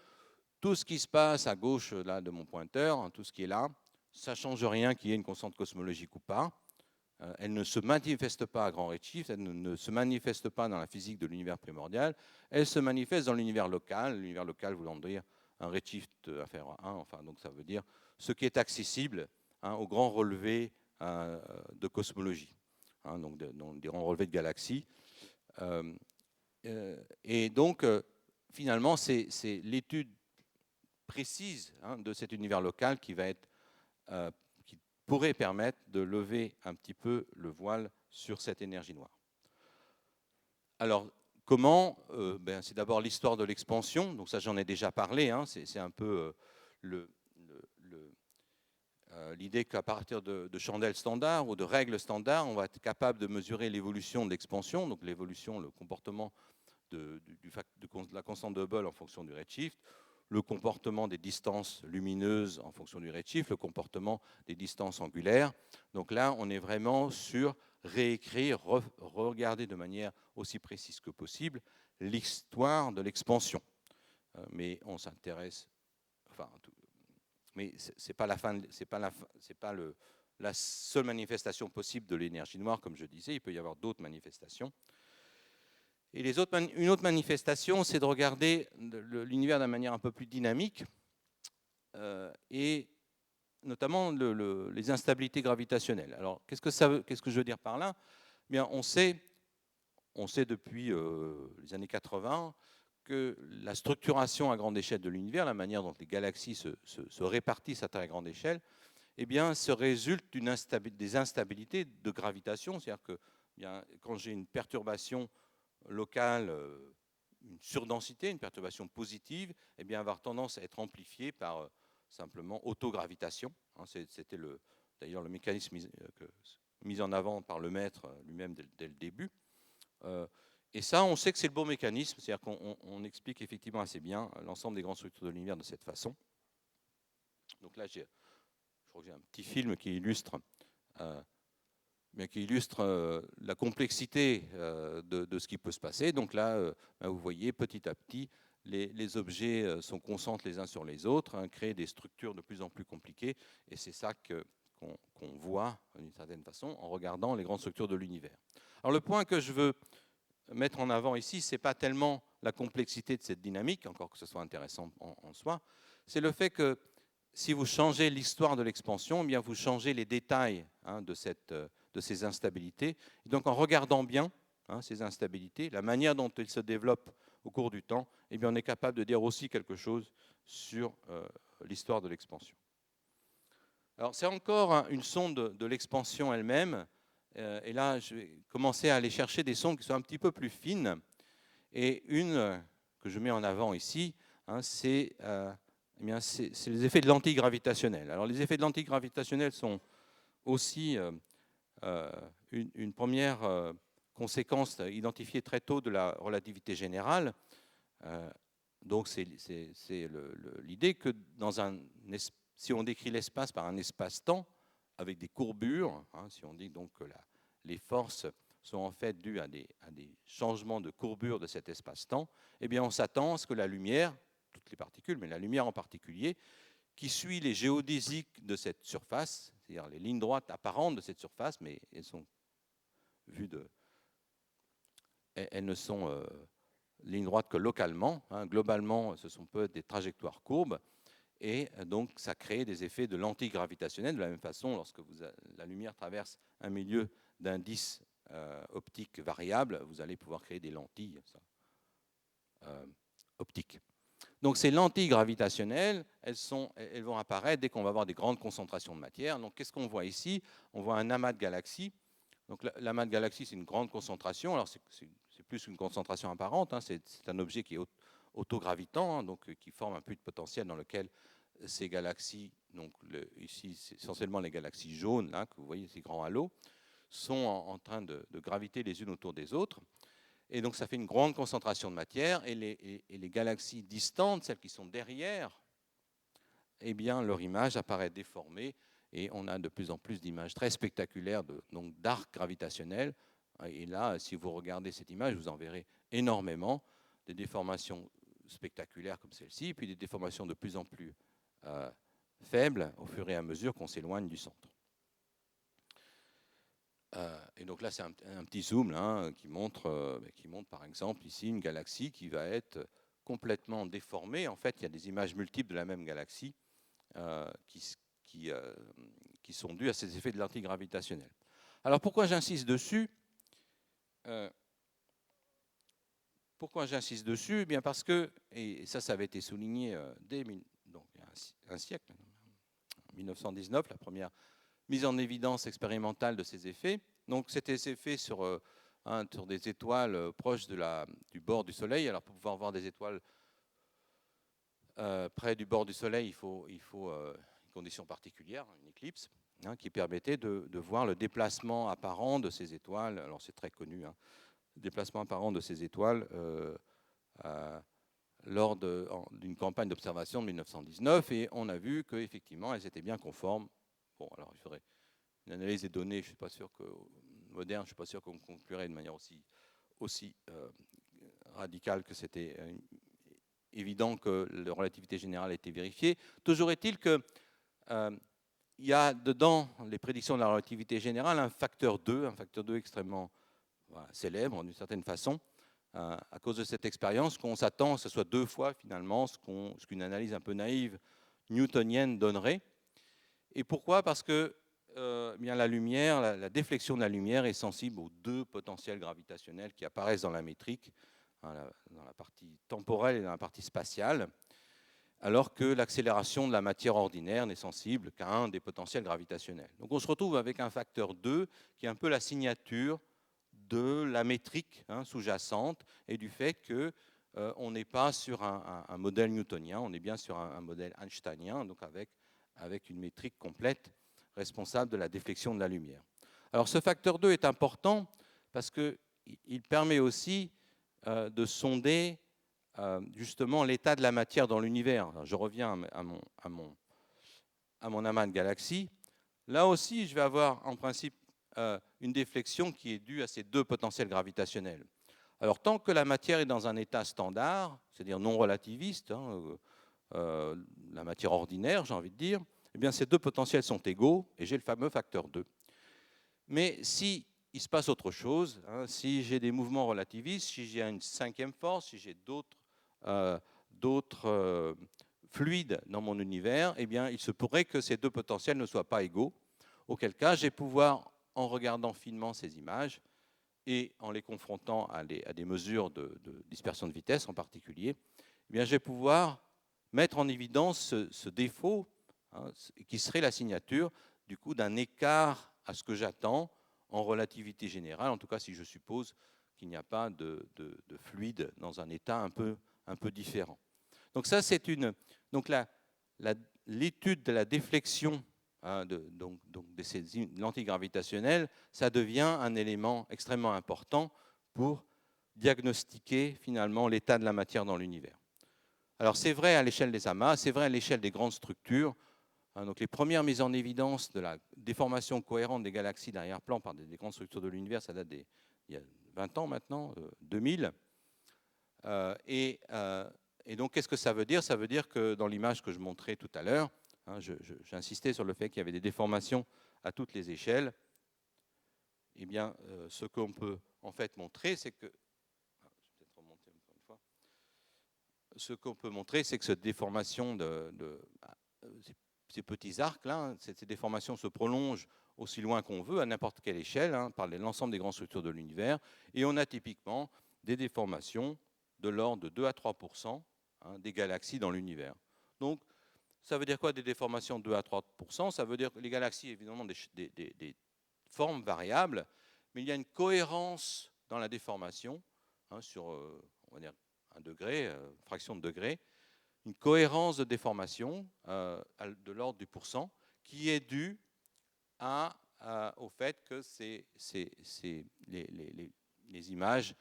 Tout ce qui se passe à gauche là, de mon pointeur, hein, tout ce qui est là, ça ne change rien qu'il y ait une constante cosmologique ou pas. Elle ne se manifeste pas à grand redshift, elle ne se manifeste pas dans la physique de l'univers primordial, elle se manifeste dans l'univers local voulant dire un redshift inférieur à 1, enfin, donc ça veut dire ce qui est accessible, hein, aux grands relevés de cosmologie, hein, donc des grands relevés de galaxies. Et donc, finalement, c'est l'étude précise, hein, de cet univers local qui va être pourrait permettre de lever un petit peu le voile sur cette énergie noire. Alors, comment? C'est d'abord l'histoire de l'expansion, donc ça j'en ai déjà parlé, hein, c'est un peu l'idée qu'à partir de chandelles standards ou de règles standards, on va être capable de mesurer l'évolution de l'expansion, donc l'évolution, le comportement de la constante de Hubble en fonction du redshift, le comportement des distances lumineuses en fonction du redshift, le comportement des distances angulaires. Donc là, on est vraiment sur réécrire, regarder de manière aussi précise que possible l'histoire de l'expansion. Mais on s'intéresse, enfin, mais c'est pas la fin, c'est pas la seule manifestation possible de l'énergie noire, comme je disais. Il peut y avoir d'autres manifestations. Et une autre manifestation, c'est de regarder l'univers d'une manière un peu plus dynamique, et notamment les instabilités gravitationnelles. Alors, qu'est-ce que je veux dire par là? Bien, on sait depuis les années 80 que la structuration à grande échelle de l'univers, la manière dont les galaxies se répartissent à très grande échelle, eh bien, se résulte des instabilités de gravitation. C'est-à-dire que quand j'ai une perturbation locale, une surdensité, une perturbation positive, eh bien, avoir tendance à être amplifiée par simplement autogravitation. Hein, c'était d'ailleurs le mécanisme mis en avant par le maître lui-même dès le début. Et ça, on sait que c'est le bon mécanisme, c'est-à-dire qu'on explique effectivement assez bien l'ensemble des grandes structures de l'univers de cette façon. Donc là, je crois que j'ai un petit film qui illustre la complexité de ce qui peut se passer. Donc là, vous voyez, petit à petit, les objets sont concentrés les uns sur les autres, hein, créent des structures de plus en plus compliquées, et c'est ça qu'on voit d'une certaine façon en regardant les grandes structures de l'univers. Alors le point que je veux mettre en avant ici, ce n'est pas tellement la complexité de cette dynamique, encore que ce soit intéressant en soi, c'est le fait que si vous changez l'histoire de l'expansion, eh bien vous changez les détails, hein, de ces instabilités. Et donc en regardant bien, hein, ces instabilités, la manière dont elles se développent au cours du temps, eh bien on est capable de dire aussi quelque chose sur l'histoire de l'expansion. Alors c'est encore une sonde de l'expansion elle-même. Et là, je vais commencer à aller chercher des sondes qui sont un petit peu plus fines. Et une que je mets en avant ici, hein, c'est les effets de lentille gravitationnelle. Alors les effets de lentille gravitationnelle sont aussi une première conséquence identifiée très tôt de la relativité générale. Donc c'est l'idée que si on décrit l'espace par un espace-temps avec des courbures, hein, si on dit donc que les forces sont en fait dues à des changements de courbure de cet espace-temps, eh bien on s'attend à ce que la lumière, toutes les particules, mais la lumière en particulier, qui suit les géodésiques de cette surface, c'est-à-dire les lignes droites apparentes de cette surface, mais elles sont vues elles ne sont lignes droites que localement, hein, globalement ce sont peut-être des trajectoires courbes, et donc ça crée des effets de lentille gravitationnelle. De la même façon, lorsque la lumière traverse un milieu d'indices optiques variables, vous allez pouvoir créer des lentilles optiques. Donc ces lentilles gravitationnelles, elles vont apparaître dès qu'on va avoir des grandes concentrations de matière. Donc qu'est-ce qu'on voit ici? On voit un amas de galaxies. Donc l'amas de galaxies, c'est une grande concentration. Alors c'est plus une concentration apparente, hein. C'est un objet qui est autogravitant, hein, donc qui forme un puits de potentiel dans lequel ces galaxies, donc ici c'est essentiellement les galaxies jaunes, là, que vous voyez, ces grands halos, sont en train de graviter les unes autour des autres. Et donc ça fait une grande concentration de matière, et les galaxies distantes, celles qui sont derrière, eh bien leur image apparaît déformée, et on a de plus en plus d'images très spectaculaires, donc d'arcs gravitationnels. Et là, si vous regardez cette image, vous en verrez énormément, des déformations spectaculaires comme celle-ci, puis des déformations de plus en plus faibles au fur et à mesure qu'on s'éloigne du centre. Et donc là, c'est un petit zoom là, qui montre par exemple ici une galaxie qui va être complètement déformée. En fait, il y a des images multiples de la même galaxie qui sont dues à ces effets de l'antigravitationnel. Alors pourquoi j'insiste dessus Eh bien parce que, et ça avait été souligné dès donc, il y a un siècle, en 1919, la première mise en évidence expérimentale de ces effets. Donc c'était ces effets sur des étoiles proches du bord du Soleil. Alors pour pouvoir voir des étoiles près du bord du Soleil, il faut une condition particulière, une éclipse, qui permettait de voir le déplacement apparent de ces étoiles. Alors c'est très connu, le déplacement apparent de ces étoiles lors d'une campagne d'observation de 1919, et on a vu qu'effectivement elles étaient bien conformes. Bon, alors il faudrait une analyse des données, je ne suis pas sûr moderne, je ne suis pas sûr qu'on conclurait de manière aussi radicale que c'était évident que la relativité générale était vérifiée. Toujours est-il que il y a dedans les prédictions de la relativité générale un facteur 2 extrêmement célèbre d'une certaine façon, à cause de cette expérience, qu'on s'attend que ce soit 2 fois finalement ce qu'une analyse un peu naïve newtonienne donnerait. Et pourquoi ? Parce que bien la lumière, la déflexion de la lumière est sensible aux 2 potentiels gravitationnels qui apparaissent dans la métrique, dans la partie temporelle et dans la partie spatiale, alors que l'accélération de la matière ordinaire n'est sensible qu'à un des potentiels gravitationnels. Donc on se retrouve avec un facteur 2 qui est un peu la signature de la métrique sous-jacente, et du fait qu'on n'est pas sur un modèle newtonien, on est bien sur un modèle einsteinien, donc avec une métrique complète responsable de la déflexion de la lumière. Alors ce facteur 2 est important parce qu'il permet aussi de sonder justement l'état de la matière dans l'univers. Je reviens à mon amas de galaxies. Là aussi, je vais avoir en principe une déflexion qui est due à ces 2 potentiels gravitationnels. Alors tant que la matière est dans un état standard, c'est-à-dire non relativiste, la matière ordinaire, j'ai envie de dire, eh bien ces 2 potentiels sont égaux, et j'ai le fameux facteur 2. Mais si il se passe autre chose, si j'ai des mouvements relativistes, si j'ai une 5e force, si j'ai d'autres fluides dans mon univers, eh bien il se pourrait que ces 2 potentiels ne soient pas égaux, auquel cas je vais pouvoir, en regardant finement ces images et en les confrontant à des mesures de dispersion de vitesse en particulier, eh bien je vais pouvoir mettre en évidence ce défaut, qui serait la signature du coup d'un écart à ce que j'attends en relativité générale, en tout cas si je suppose qu'il n'y a pas de fluide dans un état un peu différent. Donc ça, c'est l'étude de la déflexion de ces lentilles gravitationnelles, ça devient un élément extrêmement important pour diagnostiquer finalement l'état de la matière dans l'univers. Alors c'est vrai à l'échelle des amas, c'est vrai à l'échelle des grandes structures. Donc les premières mises en évidence de la déformation cohérente des galaxies d'arrière-plan par des grandes structures de l'univers, ça date d'il y a 20 ans maintenant, 2000. Et donc qu'est-ce que ça veut dire ? Ça veut dire que dans l'image que je montrais tout à l'heure, j'insistais sur le fait qu'il y avait des déformations à toutes les échelles. Eh bien, ce qu'on peut en fait montrer, c'est que cette déformation ces petits arcs-là, ces déformations se prolongent aussi loin qu'on veut, à n'importe quelle échelle, par l'ensemble des grandes structures de l'univers. Et on a typiquement des déformations de l'ordre de 2 à 3% des galaxies dans l'univers. Donc, ça veut dire quoi des déformations de 2 à 3%? Ça veut dire que les galaxies, évidemment, des formes variables, mais il y a une cohérence dans la déformation sur, on va dire, 1 degré, fraction de degré, une cohérence de déformation de l'ordre du pourcent qui est due au fait que les images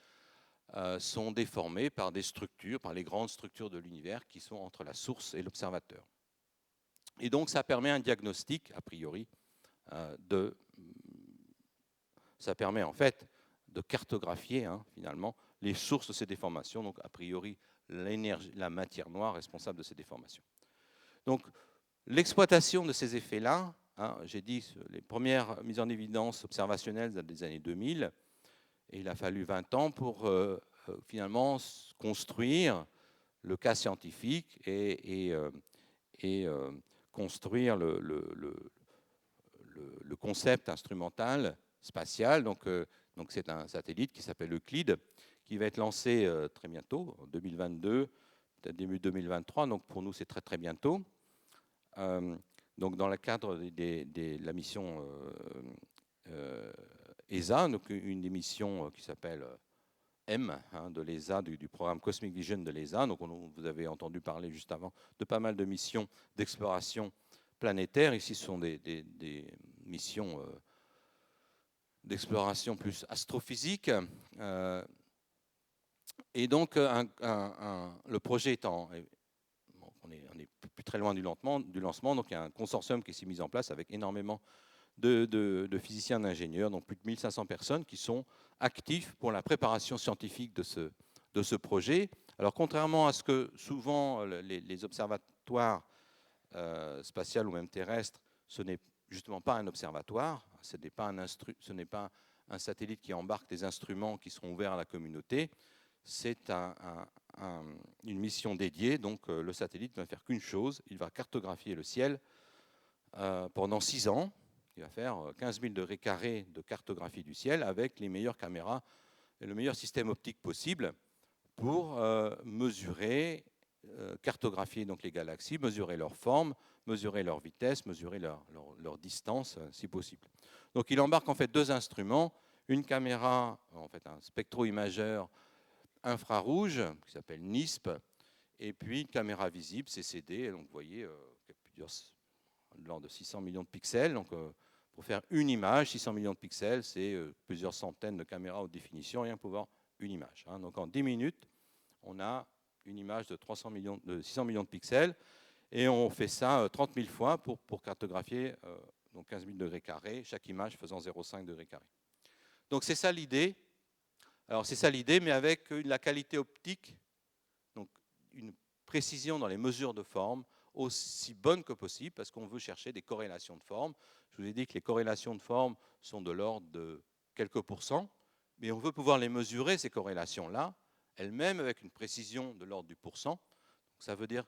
sont déformés par des structures, par les grandes structures de l'univers qui sont entre la source et l'observateur. Et donc ça permet un diagnostic, a priori, ça permet en fait de cartographier finalement les sources de ces déformations, donc a priori l'énergie, la matière noire responsable de ces déformations. Donc l'exploitation de ces effets-là, j'ai dit les premières mises en évidence observationnelles datent des années 2000, et il a fallu 20 ans pour finalement construire le cas scientifique et construire le concept instrumental spatial. Donc c'est un satellite qui s'appelle Euclide, qui va être lancé très bientôt, en 2022, peut-être début 2023. Donc pour nous, c'est très très bientôt. Donc dans le cadre de la mission ESA, donc une des missions qui s'appelle M de l'ESA, du programme Cosmic Vision de l'ESA. Donc vous avez entendu parler juste avant de pas mal de missions d'exploration planétaire. Ici, ce sont des missions d'exploration plus astrophysique. Et donc, le projet étant... On est plus très loin du lancement, donc il y a un consortium qui s'est mis en place avec énormément de physiciens, d'ingénieurs, donc plus de 1500 personnes qui sont actifs pour la préparation scientifique de ce projet. Alors, contrairement à ce que souvent les observatoires spatiaux ou même terrestres, ce n'est justement pas un observatoire, ce n'est pas un satellite qui embarque des instruments qui seront ouverts à la communauté, c'est une mission dédiée. Donc le satellite ne va faire qu'une chose, il va cartographier le ciel pendant 6 ans. Il va faire 15 000 degrés carrés de cartographie du ciel avec les meilleures caméras et le meilleur système optique possible pour mesurer, cartographier donc les galaxies, mesurer leur forme, mesurer leur vitesse, mesurer leur distance si possible. Donc il embarque en fait 2 instruments, une caméra, en fait un spectro-imageur infrarouge qui s'appelle NISP, et puis une caméra visible CCD. Donc vous voyez, plusieurs de l'ordre de 600 millions de pixels. Donc pour faire une image, 600 millions de pixels, c'est plusieurs centaines de caméras haute définition, rien pour voir une image. Donc en 10 minutes, on a une image de 600 millions de pixels, et on fait ça 30 000 fois pour cartographier donc 15 000 degrés carrés, chaque image faisant 0,5 degrés carrés. Donc c'est ça l'idée. Alors c'est ça l'idée, mais avec la qualité optique, donc une précision dans les mesures de forme aussi bonne que possible, parce qu'on veut chercher des corrélations de forme. Je vous ai dit que les corrélations de forme sont de l'ordre de quelques pourcents, mais on veut pouvoir les mesurer, ces corrélations-là, elles-mêmes avec une précision de l'ordre du pourcent. Donc ça veut dire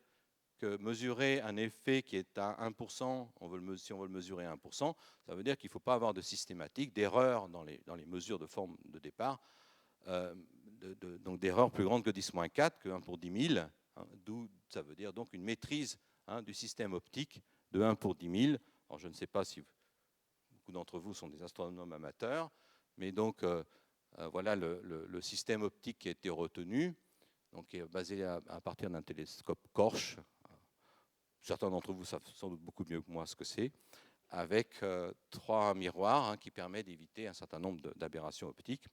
que mesurer un effet qui est à 1%, si on veut le mesurer à 1%, ça veut dire qu'il ne faut pas avoir de systématique, d'erreur dans les mesures de forme de départ, donc d'erreurs plus grandes que 10-4, que 1 pour 10 000, d'où ça veut dire donc une maîtrise du système optique de 1 pour 10 000. Alors je ne sais pas si beaucoup d'entre vous sont des astronomes amateurs, mais donc voilà le système optique qui a été retenu, donc qui est basé à partir d'un télescope Korsch. Certains d'entre vous savent sans doute beaucoup mieux que moi ce que c'est, avec 3 miroirs qui permettent d'éviter un certain nombre d'aberrations optiques,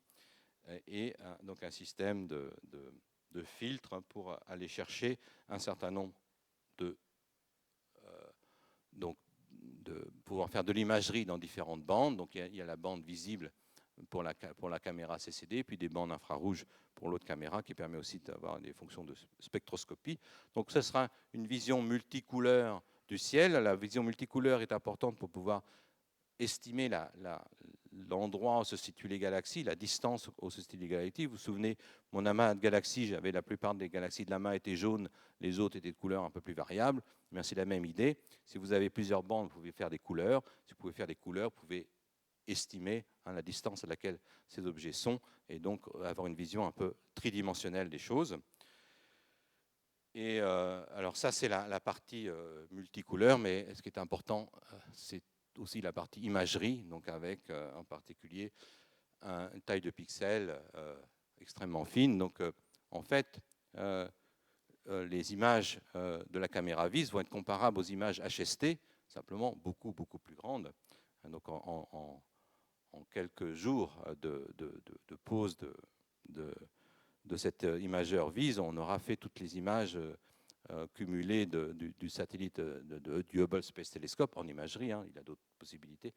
et donc un système de filtres pour aller chercher un certain nombre de pouvoir faire de l'imagerie dans différentes bandes. Donc il y a la bande visible pour la caméra CCD, puis des bandes infrarouges pour l'autre caméra qui permet aussi d'avoir des fonctions de spectroscopie. Donc ce sera une vision multicouleur du ciel. La vision multicouleur est importante pour pouvoir estimer l'endroit où se situent les galaxies, la distance où se situent les galaxies. Vous vous souvenez, mon amas de galaxies, j'avais la plupart des galaxies de l'amas étaient jaunes, les autres étaient de couleurs un peu plus variables. Mais c'est la même idée. Si vous avez plusieurs bandes, vous pouvez faire des couleurs. Si vous pouvez faire des couleurs, vous pouvez estimer la distance à laquelle ces objets sont, et donc avoir une vision un peu tridimensionnelle des choses. Et alors ça, c'est la partie multicouleur, mais ce qui est important, c'est aussi la partie imagerie, donc avec en particulier une taille de pixels extrêmement fine. Donc en fait, les images de la caméra vis vont être comparables aux images HST, simplement beaucoup, beaucoup plus grandes. Donc en quelques jours de pause cet imageur VISE, on aura fait toutes les images cumulées du satellite du Hubble Space Telescope en imagerie, hein, il a d'autres possibilités,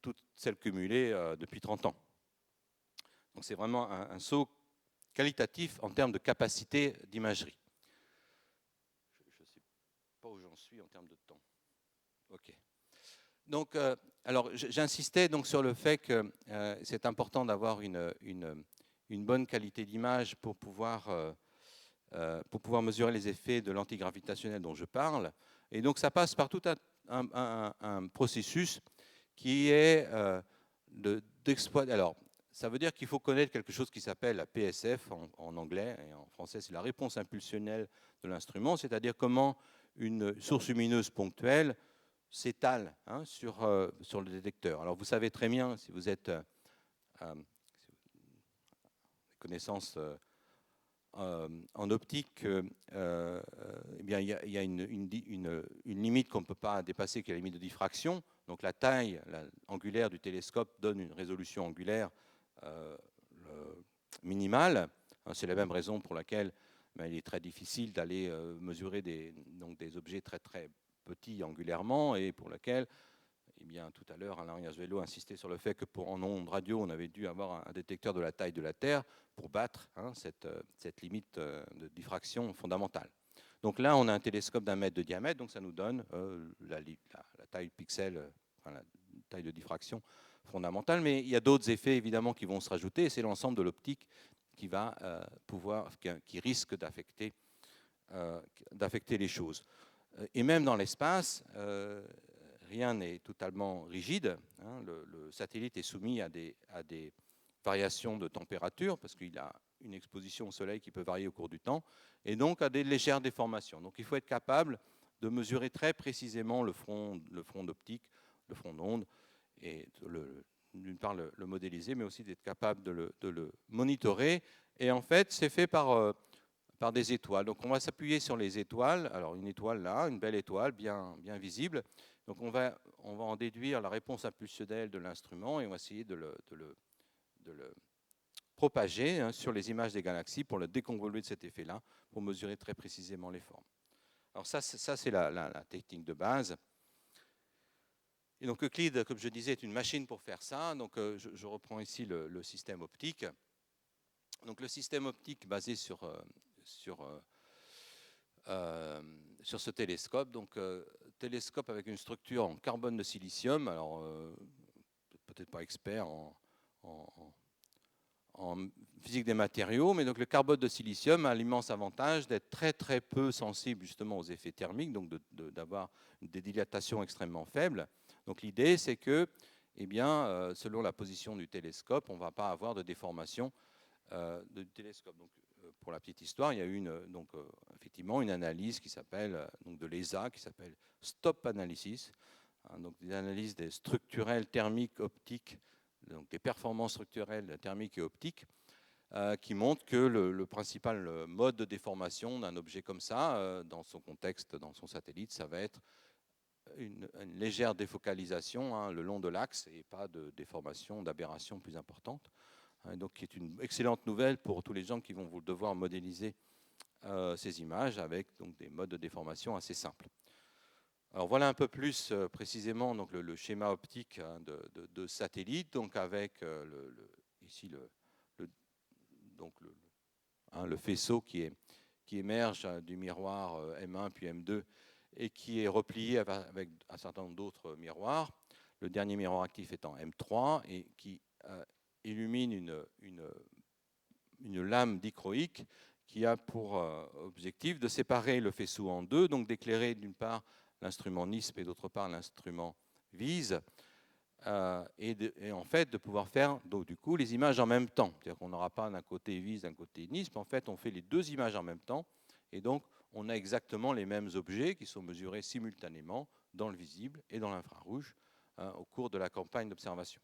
toutes celles cumulées depuis 30 ans. Donc c'est vraiment un saut qualitatif en termes de capacité d'imagerie. Je ne sais pas où j'en suis en termes de temps. OK. Donc, alors j'insistais donc sur le fait que c'est important d'avoir une bonne qualité d'image pour pouvoir mesurer les effets de l'antigravitationnel dont je parle. Et donc ça passe par tout un processus qui est d'exploiter. Alors, ça veut dire qu'il faut connaître quelque chose qui s'appelle la PSF en anglais, et en français c'est la réponse impulsionnelle de l'instrument, c'est-à-dire comment une source lumineuse ponctuelle s'étale sur le détecteur. Alors vous savez très bien, si vous êtes connaissances en optique, eh bien, il y a une limite qu'on ne peut pas dépasser, qui est la limite de diffraction. Donc la taille angulaire du télescope donne une résolution angulaire minimale. C'est la même raison pour laquelle il est très difficile d'aller mesurer des objets très très petits angulairement, et pour laquelle, eh bien, tout à l'heure, Alain Riazuelo insistait sur le fait que en ondes radio, on avait dû avoir un détecteur de la taille de la Terre pour battre cette limite de diffraction fondamentale. Donc là, on a un télescope d'1 mètre de diamètre, donc ça nous donne la taille pixel, enfin, la taille de diffraction fondamentale. Mais il y a d'autres effets, évidemment, qui vont se rajouter, et c'est l'ensemble de l'optique qui va qui risque d'affecter les choses. Et même dans l'espace, rien n'est totalement rigide. Le satellite est soumis à des variations de température, parce qu'il a une exposition au soleil qui peut varier au cours du temps, et donc à des légères déformations. Donc il faut être capable de mesurer très précisément le front d'optique, le front d'onde, et d'une part le modéliser, mais aussi d'être capable de le monitorer. Et en fait, c'est fait par des étoiles. Donc on va s'appuyer sur les étoiles. Alors une étoile là, une belle étoile, bien visible. Donc on va en déduire la réponse impulsionnelle de l'instrument, et on va essayer de le propager sur les images des galaxies pour le déconvoluer de cet effet-là, pour mesurer très précisément les formes. Alors ça c'est la technique de base. Et donc Euclide, comme je disais, est une machine pour faire ça. Donc je reprends ici le système optique. Donc le système optique basé sur ce télescope. Donc télescope avec une structure en carbone de silicium. Alors peut-être pas expert en physique des matériaux, mais donc le carbone de silicium a l'immense avantage d'être très très peu sensible justement aux effets thermiques, donc d'avoir des dilatations extrêmement faibles. Donc l'idée, c'est que, eh bien, selon la position du télescope, on ne va pas avoir de déformation du télescope. Donc, pour la petite histoire, il y a eu effectivement une analyse qui s'appelle de l'ESA, qui s'appelle STOP Analysis, donc des analyses des structurelles thermiques optiques, donc des performances structurelles thermiques et optiques, qui montrent que le principal mode de déformation d'un objet comme ça, dans son contexte, dans son satellite, ça va être une légère défocalisation le long de l'axe, et pas de déformation, d'aberration plus importante. Donc, qui est une excellente nouvelle pour tous les gens qui vont devoir modéliser ces images avec donc, des modes de déformation assez simples. Alors voilà un peu plus précisément donc, le schéma optique de satellite, donc avec ici le faisceau qui émerge du miroir M1 puis M2 et qui est replié avec un certain nombre d'autres miroirs. Le dernier miroir actif étant M3 et qui illumine une lame dichroïque qui a pour objectif de séparer le faisceau en deux, donc d'éclairer d'une part l'instrument NISP et d'autre part l'instrument VISE, et en fait de pouvoir faire donc, du coup les images en même temps. C'est-à-dire qu'on n'aura pas d'un côté VISE, d'un côté NISP, en fait on fait les deux images en même temps, et donc on a exactement les mêmes objets qui sont mesurés simultanément dans le visible et dans l'infrarouge au cours de la campagne d'observation.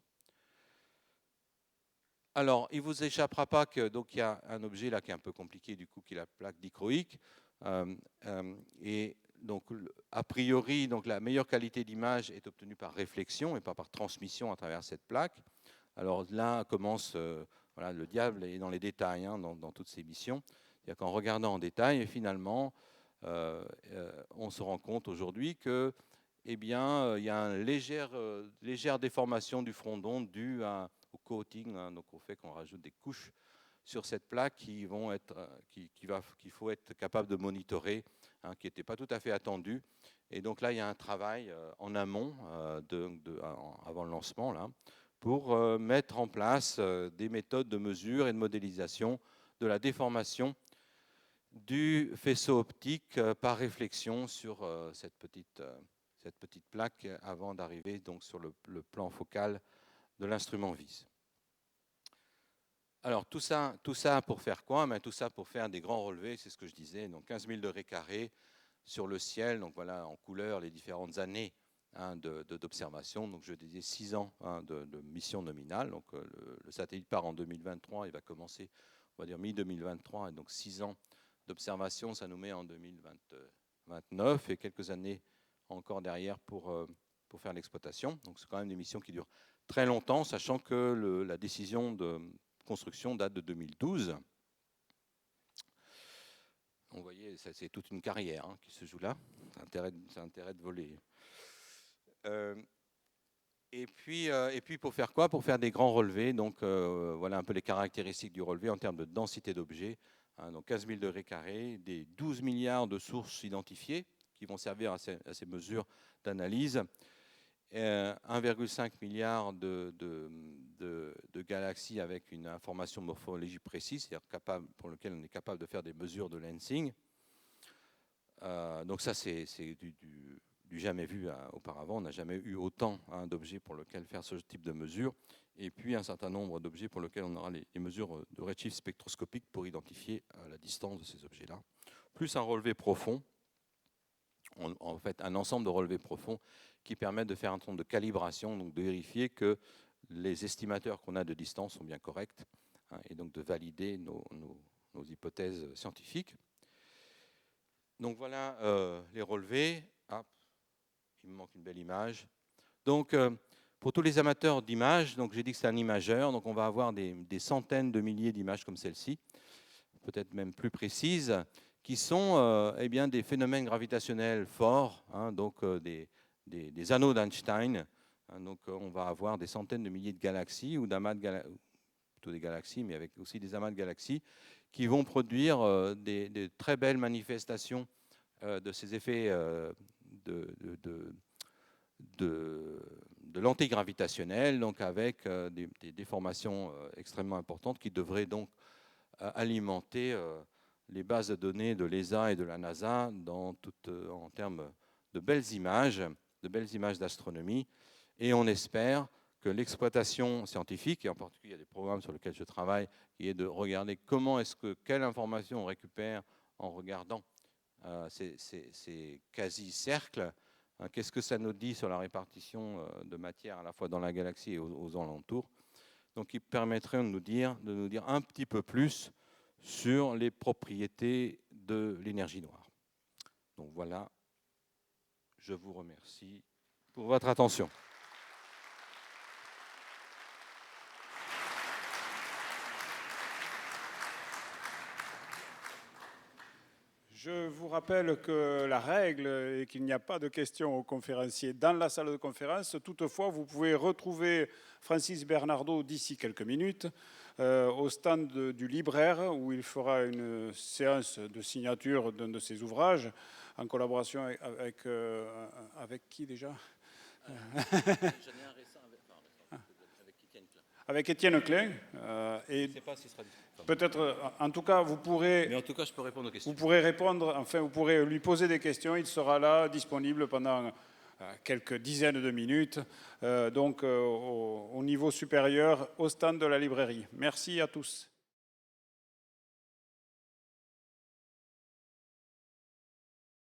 Alors, il ne vous échappera pas qu'il y a un objet là qui est un peu compliqué, du coup, qui est la plaque dichroïque. Et donc, a priori, donc, la meilleure qualité d'image est obtenue par réflexion et pas par transmission à travers cette plaque. Alors là commence voilà, le diable est dans les détails hein, dans toutes ces missions. C'est-à-dire qu'en regardant en détail, finalement, on se rend compte aujourd'hui que, eh bien, il y a une légère déformation du front d'onde due au coating, hein, donc au fait qu'on rajoute des couches sur cette plaque qu'il faut être capable de monitorer, hein, qui n'était pas tout à fait attendu. Et donc là, il y a un travail en amont, avant le lancement, là, pour mettre en place des méthodes de mesure et de modélisation de la déformation du faisceau optique par réflexion sur cette petite plaque avant d'arriver donc sur le plan focal de l'instrument vis. Alors tout ça pour faire quoi? Tout ça pour faire des grands relevés, c'est ce que je disais, donc 15 000 degrés carrés sur le ciel, donc voilà en couleur les différentes années hein, d'observation. Donc je disais 6 ans hein, de mission nominale. Donc le satellite part en 2023, il va commencer, on va dire mi-2023, et donc 6 ans d'observation, ça nous met en 2029 et quelques années encore derrière pour faire l'exploitation. Donc c'est quand même des missions qui durent très longtemps, sachant que la décision de construction date de 2012. Donc, vous voyez, c'est toute une carrière hein, qui se joue là. C'est intérêt de voler. Et puis pour faire quoi? Pour faire des grands relevés. Donc voilà un peu les caractéristiques du relevé en termes de densité d'objets. Hein, donc 15 000 degrés carrés, des 12 milliards de sources identifiées qui vont servir à ces mesures d'analyse. 1,5 milliard de galaxies avec une information morphologie précise, c'est-à-dire pour lequel on est capable de faire des mesures de lensing. Donc ça, c'est du jamais vu auparavant. On n'a jamais eu autant hein, d'objets pour lesquels faire ce type de mesures. Et puis un certain nombre d'objets pour lesquels on aura les mesures de redshift spectroscopique pour identifier la distance de ces objets-là. Plus un relevé profond, en fait un ensemble de relevés profonds qui permettent de faire un certain nombre de calibration, donc de vérifier que les estimateurs qu'on a de distance sont bien corrects, hein, et donc de valider nos hypothèses scientifiques. Donc voilà les relevés. Ah, il me manque une belle image. Donc pour tous les amateurs d'images, donc j'ai dit que c'est un imageur, donc on va avoir des centaines de milliers d'images comme celle-ci, peut-être même plus précises, qui sont eh bien, des phénomènes gravitationnels forts, hein, donc des anneaux d'Einstein. Hein, donc on va avoir des centaines de milliers de galaxies ou d'amas plutôt des galaxies, mais avec aussi des amas de galaxies qui vont produire des très belles manifestations de ces effets de lentilles gravitationnelles, donc avec des déformations extrêmement importantes qui devraient donc alimenter les bases de données de l'ESA et de la NASA en termes de belles images d'astronomie. Et on espère que l'exploitation scientifique, et en particulier il y a des programmes sur lesquels je travaille, qui est de regarder quelle information on récupère en regardant ces quasi-cercles. Qu'est-ce que ça nous dit sur la répartition de matière à la fois dans la galaxie et aux alentours. Donc il permettrait de nous dire un petit peu plus sur les propriétés de l'énergie noire. Donc voilà, je vous remercie pour votre attention. Je vous rappelle que la règle est qu'il n'y a pas de questions aux conférenciers dans la salle de conférence. Toutefois, vous pouvez retrouver Francis Bernardo d'ici quelques minutes au stand du libraire où il fera une séance de signature d'un de ses ouvrages en collaboration avec qui déjà? Avec Étienne Klein. Je ne sais pas s'il sera disponible. Peut-être, en tout cas, vous pourrez. Mais en tout cas, je peux répondre aux questions. Vous pourrez répondre, enfin, vous pourrez lui poser des questions. Il sera là, disponible pendant quelques dizaines de minutes, donc au niveau supérieur, au stand de la librairie. Merci à tous.